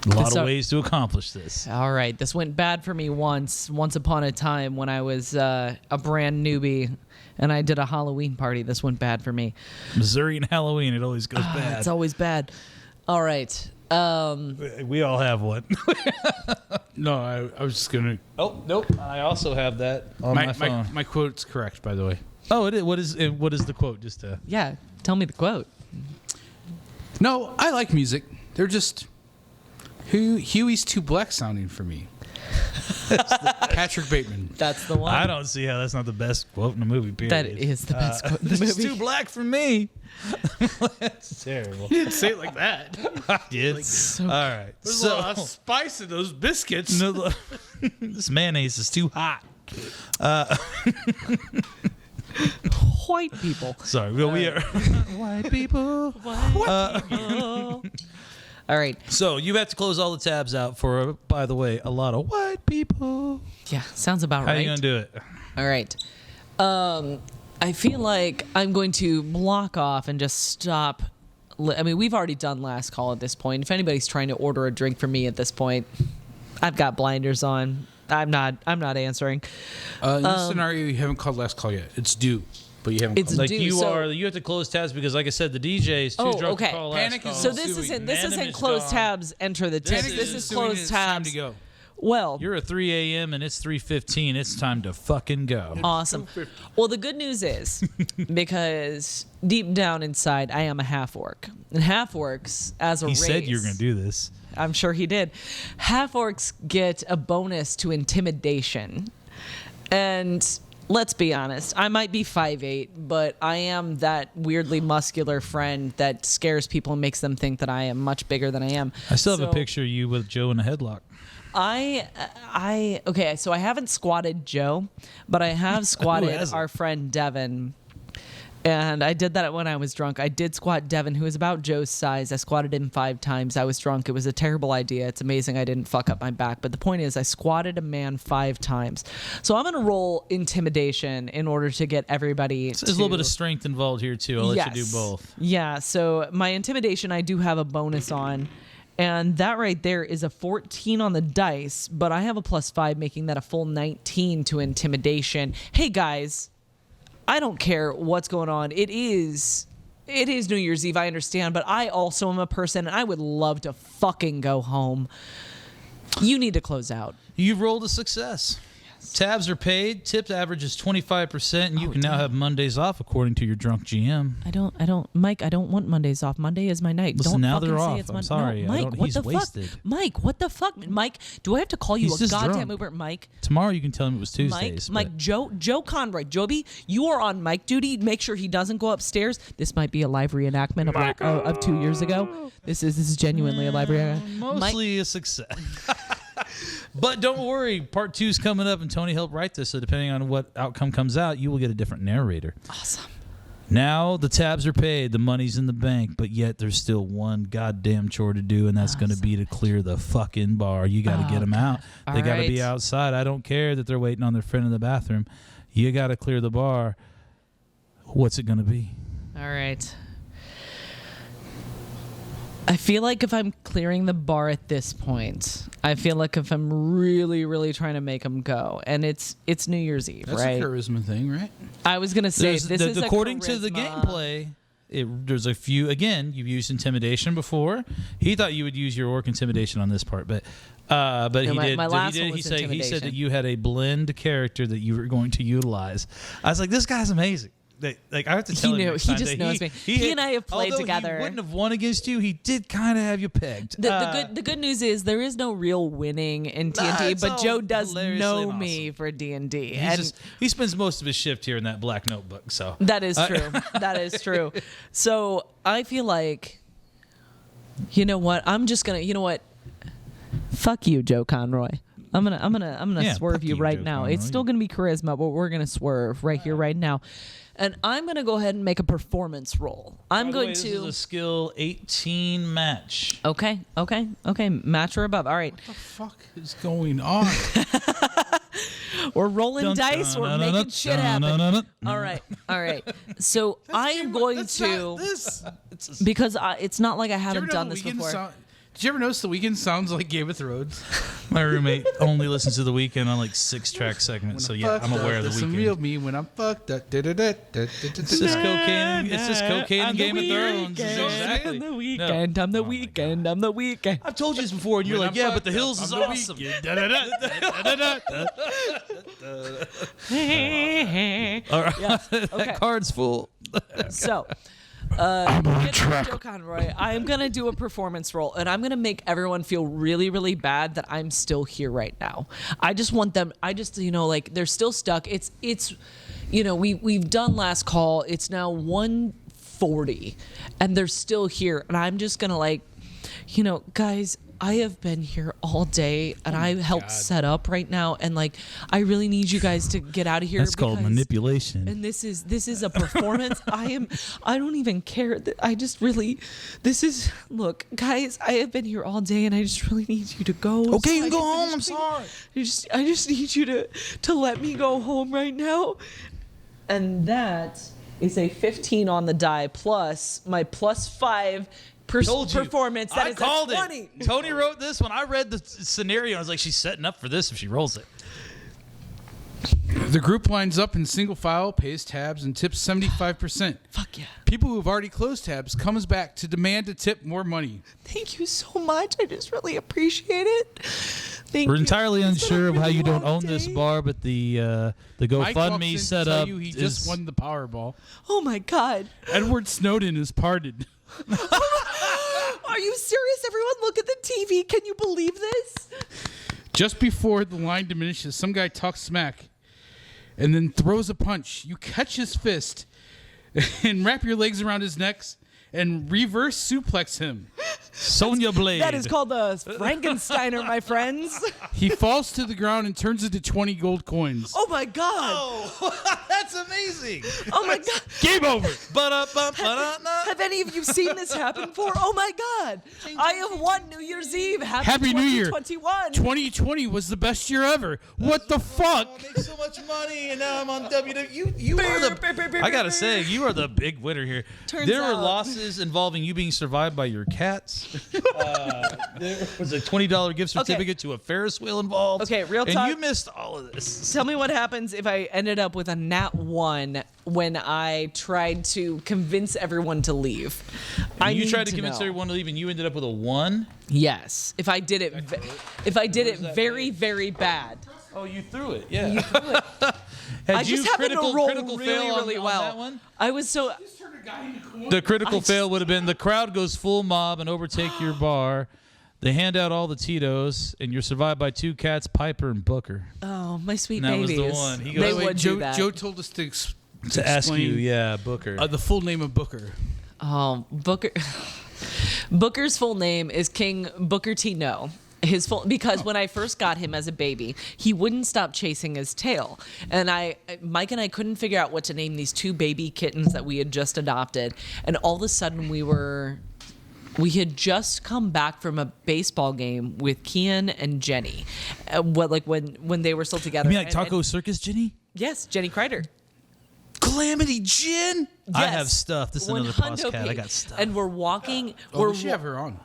A lot So- of ways to accomplish this. All right. This went bad for me once upon a time when I was a brand newbie and I did a Halloween party. This went bad for me. Missouri and Halloween, it always goes bad. It's always bad. All right. We all have one. No, I was just gonna. Oh, nope. I also have that on my phone. My quote's correct, by the way. Oh, it is. What is the quote? Just to... Yeah. Tell me the quote. No, I like music. They're just Huey's too black sounding for me. Patrick Bateman. That's the one. I don't see how that's not the best quote in the movie, period. That is the best quote in the This is movie. too black for me. That's terrible. You didn't say it like that. I did. All right. There's a lot of spice in those biscuits. No, this mayonnaise is too hot. White people. Sorry. Well, we are white people. All right. So you have to close all the tabs out for, by the way, a lot of white people. Yeah. Sounds about How right. are you going to do it? All right. I feel like I'm going to block off and just stop. I mean, we've already done last call at this point. If anybody's trying to order a drink from me at this point, I've got blinders on. I'm not answering. In this scenario, you haven't called last call yet. It's due, but you haven't It's called. Like due, you so- you have to close tabs because, like I said, the DJ is too Oh, drunk okay. to call Panic last is call. So this isn't Unanimous closed gone. tabs. Enter the tips. This is assuming closed it's time tabs. to go. Well, You're at 3 a.m. and it's 3:15. It's time to fucking go. awesome. Well, the good news is because deep down inside, I am a half orc, and half orcs as a He race. said you were going to do this. I'm sure he did. Half orcs get a bonus to intimidation. And let's be honest, I might be 5'8", but I am that weirdly muscular friend that scares people and makes them think that I am much bigger than I am. I still have a So picture of you with Joe in a headlock. Okay, so I haven't squatted Joe, but I have squatted hasn't? our friend Devin. And I did that when I was drunk. I did squat Devin, who is about Joe's size. I squatted him 5 times. I was drunk. It was a terrible idea. It's amazing I didn't fuck up my back. But the point is, I squatted a man 5 times. So I'm going to roll intimidation in order to get everybody There's a little bit of strength involved here, too. I'll let you do both. Yeah, so my intimidation, I do have a bonus on. And that right there is a 14 on the dice, but I have a +5, making that a full 19 to intimidation. Hey, guys. I don't care what's going on. It is New Year's Eve, I understand, but I also am a person and I would love to fucking go home. You need to close out. You've rolled a success. Tabs are paid. Tip average is 25%, and you can now have Mondays off according to your drunk GM. Mike, I don't want Mondays off. Monday is my night. Listen, don't now fucking they're say off. it's I'm Monday. sorry. No, I Mike, don't- what he's the wasted. fuck? Mike, what the fuck? Mike, do I have to call you He's a just goddamn drunk. Uber? Mike, Tomorrow you can tell him it was Tuesdays. Mike, Joe Conroy, Joby, you are on Mike duty. Make sure he doesn't go upstairs. This might be a live reenactment of 2 years ago. This is genuinely a live reenactment. Mostly a success. But don't worry, part 2 is coming up, and Tony helped write this, so depending on what outcome comes out, you will get a different narrator. Awesome. Now the tabs are paid, the money's in the bank, but yet there's still one goddamn chore to do, and that's going to be to clear the fucking bar. You got to get them out. They got to be right. outside. I don't care that they're waiting on their friend in the bathroom. You got to clear the bar. What's it going to be? All right. I feel like if I'm clearing the bar at this point, I feel like if I'm really, really trying to make them go, and it's New Year's Eve, That's right? a charisma thing, right? I was gonna say this is according a to the charisma. gameplay. There's a few. Again, you've used intimidation before. He thought you would use your orc intimidation on this part, but No, he did. my last he one did. was He said intimidation. that you had a blend character that you were going to utilize. I was like, this guy's amazing. Like I have to tell He him knew. next He time just that knows me. He and I have played although together. He wouldn't have won against you. He did kind of have you pegged. The good news is there is no real winning in TNT, it's but all Joe does hilariously know awesome. me for D&D, and He spends most of his shift here in that black notebook. So that is true. That is true. So I feel like, you know what? I'm just gonna. You know what? Fuck you, Joe Conroy. I'm gonna Yeah, swerve fuck you you, right Joe now. Conroy. It's still gonna be charisma, but we're gonna swerve right here, right now. And I'm gonna go ahead and make a performance roll. I'm By the going way, to. This is a skill 18 match. Okay. Match or above. All right. What the fuck is going on? We're rolling Dun, dice. dun, We're dun, making dun, shit dun, happen. dun, dun, dun. All right. So I am going to, This. because it's not like I Did you ever haven't know done The this Weeknd before. Did you ever notice The Weeknd sounds like Game of Thrones? My roommate only listens to The Weeknd on like 6-track segments, so yeah, I'm aware of The There's some real Weeknd. me when I'm fucked up. It's just cocaine. It's just cocaine and Game of Thrones. Exactly. I'm the No. weekend. I'm the weekend. I'm the weekend. I've told you this before, and you're When like, I'm yeah, but fucked The up, Hills I'm is the awesome. All right, that card's full. So, Joe Conroy, I'm gonna do a performance role, and I'm gonna make everyone feel really, really bad that I'm still here right now. I just want them. Like they're still stuck. It's, we've done last call. It's now 1:40, and they're still here, and I'm just gonna guys. I have been here all day, and I helped set up right now, and I really need you guys to get out of here. That's called manipulation. And this is a performance. I don't even care. Look, guys, I have been here all day, and I just really need you to go. Okay, you I can go can home. I'm finish sorry. I just need you to let me go home right now. And that is a 15 on the die plus my +5 performance. That I is called a 20. it. Tony wrote this. When I read the scenario, I was like, she's setting up for this if she rolls it. The group lines up in single file, pays tabs, and tips 75%. Fuck yeah. People who have already closed tabs comes back to demand to tip more money. Thank you so much. I just really appreciate it. Thank We're you. entirely It's been a unsure of how really you don't long own this day. bar, but the Mike walks GoFundMe in to set tell up you he is just won the Powerball. Oh my God. Edward Snowden is pardoned. Are you serious? Everyone look at the TV. Can you believe this? Just before the line diminishes, some guy talks smack and then throws a punch. You catch his fist and wrap your legs around his neck and reverse suplex him. Sonya Blade. That is called a Frankensteiner, my friends. He falls to the ground and turns into 20 gold coins. Oh my God. Oh, that's amazing. Oh my God. Game over. Have any of you seen this happen before? Oh my God. I have won New Year's Eve. Happy New Year. 2021. 2020 was the best year ever. What the fuck? I make so much money, and now I'm on WWE. You are the. I gotta say, you are the big winner here. Turns there were out- losses involving you being survived by your cats. There was a $20 gift certificate to a Ferris wheel involved. Okay, real and talk. you missed all of this. Tell me what happens if I ended up with a nat 1 when I tried to convince everyone to leave. You tried to convince know. everyone to leave, and you ended up with a 1. Yes, if I did it, very, very bad. Oh, you threw it. Yeah. I just happened to roll critical really, fail really on well. that one? I was so. The critical fail would have been the crowd goes full mob and overtake your bar. They hand out all the Tito's, and you're survived by 2 cats, Piper and Booker. Oh, my sweet And that was babies. the one. He They goes- would do Joe, that. Joe told us to Ask explain, you, yeah, Booker. the full name of Booker. Oh, Booker. Booker's full name is King Booker T. No. Because when I first got him as a baby, he wouldn't stop chasing his tail, and Mike and I couldn't figure out what to name these 2 baby kittens that we had just adopted, and all of a sudden we had just come back from a baseball game with Kian and Jenny, when they were still together. You mean like Taco Circus, Jenny? Yes, Jenny Kreider. Calamity Jen? I Yes. have stuff. This is another Hundo podcast. I P. got stuff. And we're walking. We should have her on.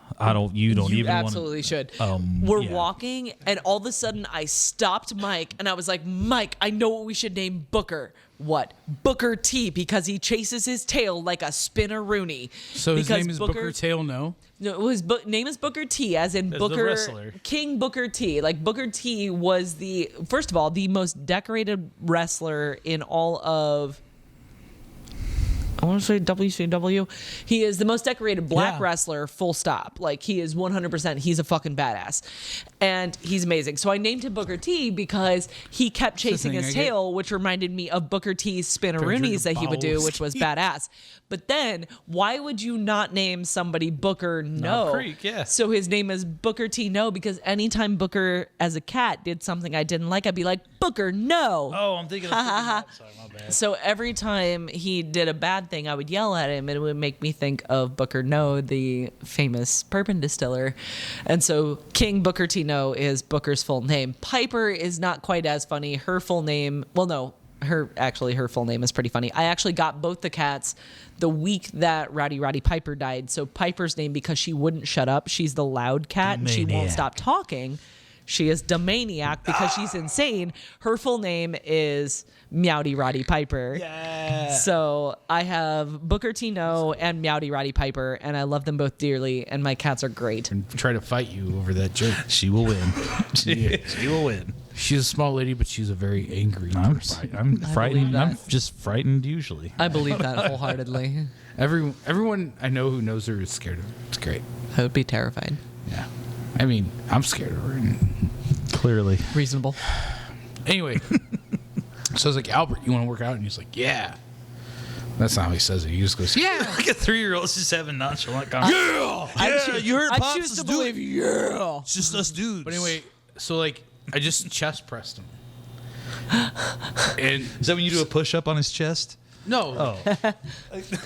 You don't You even want absolutely should. Um, We're yeah. walking, and all of a sudden, I stopped Mike, and I was like, "Mike, I know what we should name Booker. What? Booker T, because he chases his tail like a spinneroonie. So his Because name is Booker Tail No? No, his name is Booker T, as in the Booker wrestler. King Booker T. Like Booker T was first of all the most decorated wrestler in all of. I want to say WCW. He is the most decorated black Yeah. wrestler, full stop. Like, he is 100%. He's a fucking badass. And he's amazing. So I named him Booker T because he kept chasing thing his I get. tail, which reminded me of Booker T's spinneroonies that he would do, balls. which was badass. But then, why would you not name somebody Booker No? Creek, yeah. So his name is Booker T No, because anytime Booker as a cat did something I didn't like, I'd be like, Booker No. Oh, I'm thinking of Sorry, my bad. So every time he did a bad bad thing, I would yell at him, and it would make me think of Booker No, the famous bourbon distiller. And so King Booker T. No is Booker's full name. Piper is not quite as funny. Her full name, well, no, her full name is pretty funny. I actually got both the cats the week that Rowdy Roddy Piper died. So Piper's name, because she wouldn't shut up, she's the loud cat, and she won't stop talking. She is Domaniac because she's insane. Her full name is Meowdy Roddy Piper. Yeah. So I have Booker T. No and Meowdy Roddy Piper, and I love them both dearly, and my cats are great. And try to fight you over that joke. She will win. She will win. She's a small lady, but she's a very angry person. I'm frightened. I'm just frightened usually. I believe that wholeheartedly. Everyone I know who knows her is scared of her. It's great. I would be terrified. Yeah. I mean, I'm scared of her. Clearly. Reasonable. Anyway, so I was like, Albert, you want to work out? And he's like, yeah. That's not how he says it. He just goes, yeah. Like a 3-year-old just having nonchalant conversation. Yeah, you heard Pops. I choose to believe, yeah. It's just us dudes. But anyway, so like, I just chest pressed him. And is that when you do a push-up on his chest? No. Oh.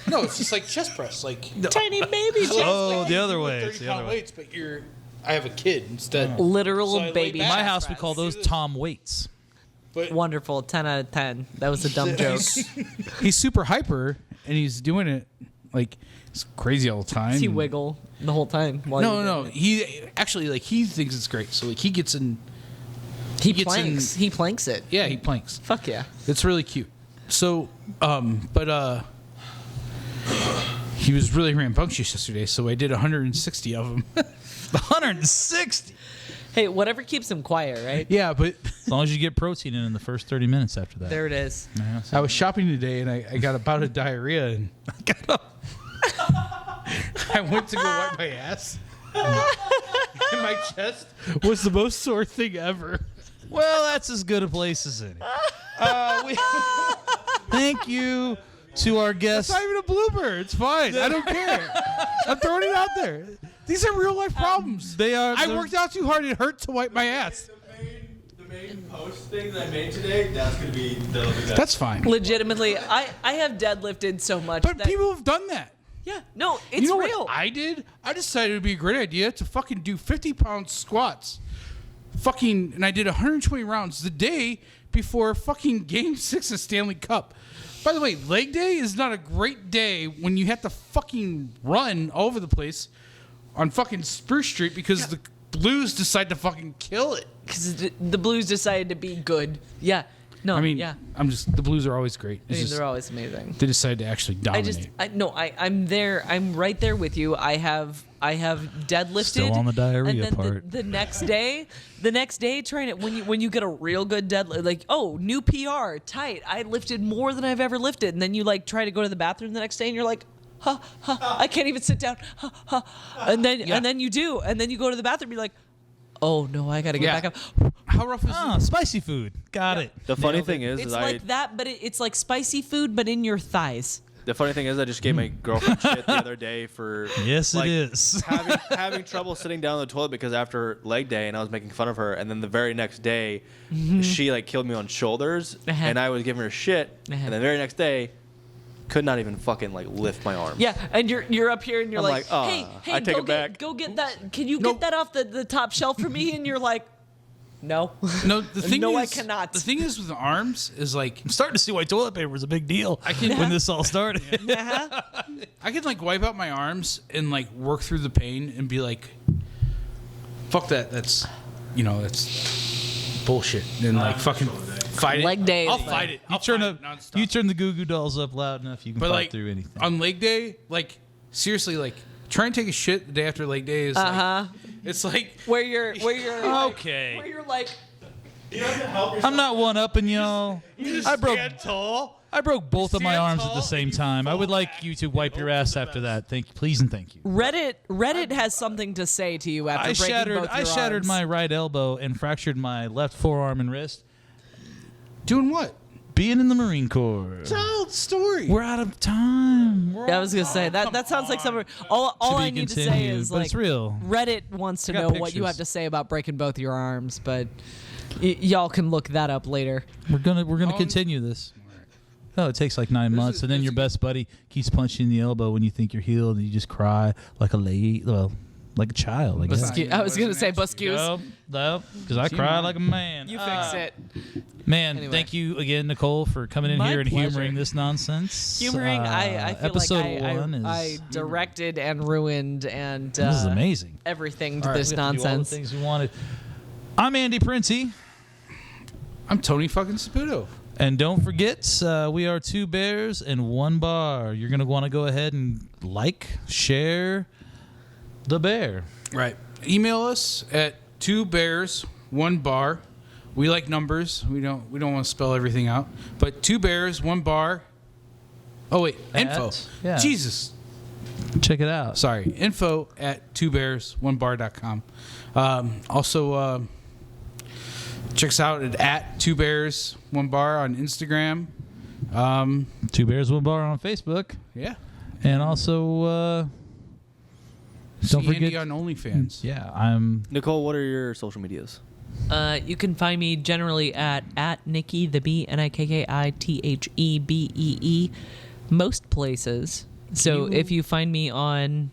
No, it's just like chest press. Like Tiny baby chest. Oh, like the other with way. 30 It's the pound other way. weights, but I have a kid instead. Literal So I lay baby. back. My chest house, we press. call those Tom weights. But Wonderful. 10 out of 10. That was a dumb joke. he's super hyper, and he's doing it like it's crazy all the time. Does he wiggle the whole time? While No, you're no. doing it? He actually like he thinks it's great. So like he gets in. He gets planks. in- He planks it. Yeah, he planks. Fuck yeah. It's really cute. So, he was really rambunctious yesterday, so I did 160 of them. 160. Hey, whatever keeps him quiet, right? Yeah, but As long as you get protein in the first 30 minutes after that. There it is. Yeah, so- I was shopping today and I got a bout of diarrhea and I went to go wipe my ass. And my chest was the most sore thing ever. Well, that's as good a place as any. Thank you to our It's guest. not even a blooper. It's fine. I don't care. I'm throwing it out there. These are real life problems. They are. I worked out too hard. It hurt to wipe my ass. The main post thing that I made today, that'll be that. That's fine. Legitimately, I have deadlifted so much. But that, people have done that. yeah, no, it's You know real. what I did? I decided it would be a great idea to fucking do 50-pound squats. And I did 120 rounds the day before fucking Game 6 of Stanley Cup. By the way, leg day is not a great day when you have to fucking run all over the place on fucking Spruce Street because the Blues decide to fucking kill it. Because the Blues decided to be good. Yeah. No, I mean, yeah. the Blues are always great. I It's mean, just, they're always amazing. they decide to actually dominate. I'm there. I'm right there with you. I have deadlifted. Still on the diarrhea and then part. The next day, trying it when you get a real good deadlift, like new PR, tight. I lifted more than I've ever lifted, and then you like try to go to the bathroom the next day, and you're like, I can't even sit down, and then you do, and then you go to the bathroom, you're like, oh no, I gotta get back up. How rough is Ah, spicy food. Got it. The funny thing is, It's like that, but it's like spicy food, but in your thighs. the funny thing is, I just gave my girlfriend shit the other day for Yes, like, it is. having trouble sitting down on the toilet because after leg day, and I was making fun of her, and then the very next day, she like killed me on shoulders, and I was giving her shit, and the very next day, could not even fucking like lift my arm. Yeah, and you're up here and you're I'm like, like, hey, I take go it back. go get that. Can you get that off the top shelf for me? And you're like, no. No, the thing No, is, I cannot. The thing is with the arms is like I'm starting to see why toilet paper was a big deal can- when this all started. I can like wipe out my arms and like work through the pain and be like, fuck that. That's bullshit. And like fucking fight it. Leg day I'll is fight it. You I'll turn fight the it nonstop. you turn the Goo Goo Dolls up loud enough, you can But fight like through anything. on leg day, like seriously, like try and take a shit the day after leg day is like, it's like Where you're Okay. where you're like, I'm not one upping y'all. I broke tall. I broke both of my stand arms at tall the same time. I would like you to wipe your ass after that. Thank you, please and thank you. Reddit has something to say to you after breaking both your shattered arms. my right elbow and fractured my left forearm and wrist. Doing what? Being in the Marine Corps. Tell the story. We're out of time. I was gonna say that sounds like something. All be I need to say continued, is but like it's real. Reddit wants to got know what you pictures. have to say about breaking both your arms, but y'all can look that up later. We're gonna continue this. Oh, it takes like 9 months, and then your best buddy keeps punching you in the elbow when you think you're healed, and you just cry like a like a child. I guess. I was going to say Buscues. Because I cry like a man. You fix it. Man, Anyway. Thank you again, Nicole, for coming in My here and pleasure. humoring this nonsense. Humoring, I feel episode like one is I directed and ruined and this is amazing. everything to All right, this we have to do all the nonsense. things we wanted. I'm Andy Princey. I'm Tony fucking Saputo. And don't forget, we are 2 bears and 1 bar. You're going to want to go ahead and share the bear. Right. Email us at 2bears1bar. We like numbers. We don't want to spell everything out. But 2bears1bar. Oh wait, info. Yeah. Jesus. Check it out. Sorry. Info at 2bears1bar.com. Also, check us out at 2bears1bar on Instagram. 2 bears, 1 bar on Facebook. Yeah. And also, don't See Andy forget on OnlyFans. Yeah, I'm Nicole, what are your social medias? You can find me generally at Nikki the B NIKKITHEBEE most places. So if you find me on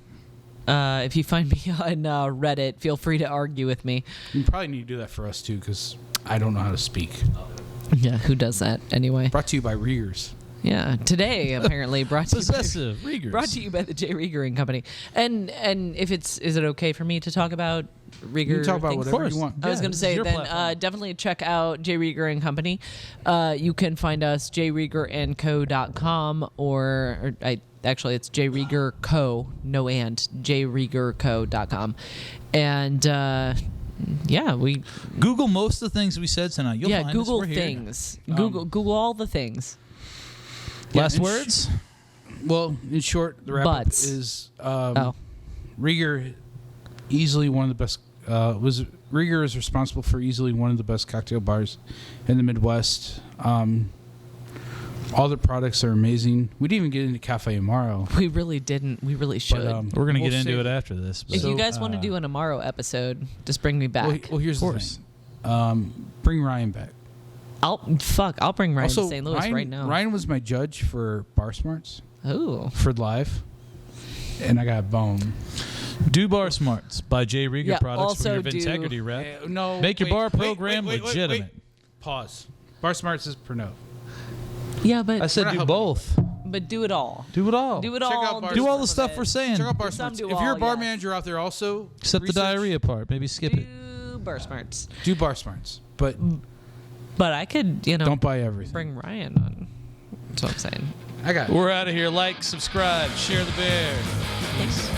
Reddit, feel free to argue with me. You probably need to do that for us too, because I don't know how to speak. Yeah, who does that anyway? Brought to you by Riegers. Yeah, today apparently brought to you by, possessive. Riegers. brought to you by the J. Rieger and Company. And is it okay for me to talk about Rieger? You can talk about things? whatever you want. I was Yeah, going to this is say your then platform. definitely check out J. Rieger and Company. You can find us jriegerandco.com or actually it's jriegerco, no and, jriegerco.com. And yeah, we Google most of the things we said tonight. You'll find us. Google We're here. things. Google all the things. Last and words? Well, in short, the wrap up Butts. is Oh. Rieger easily one of the best. Rieger is responsible for easily one of the best cocktail bars in the Midwest. All the products are amazing. We didn't even get into Cafe Amaro. We really didn't. We really should. We're going to we'll get into save- it after this. If but- you guys want to do an Amaro episode, just bring me back. Well, here's Of the thing. Bring Ryan back. I'll bring Ryan Also, to St. Louis Ryan, right now. Ryan was my judge for Bar Smarts Ooh. for live, and I got a bone. Do Bar Smarts by J. Rieger Yeah, Products for also your do- integrity rep. No, Make your wait, bar wait, program wait, legitimate. Pause. Bar Smarts is Pernod. Yeah, I but said not do helping both. do it all. Do it all. Do it Check all. out Bar Do all Smarts. the stuff we're saying. Check out Bar Some Smarts. do If you're a all, bar yes. manager out there, also Except the research- diarrhea part. Maybe skip it. Do Bar Smarts. Do Bar Smarts, but But I could, don't buy everything. bring Ryan on. That's what I'm saying. I got it. We're out of here. Like, subscribe, share the bear. Thanks.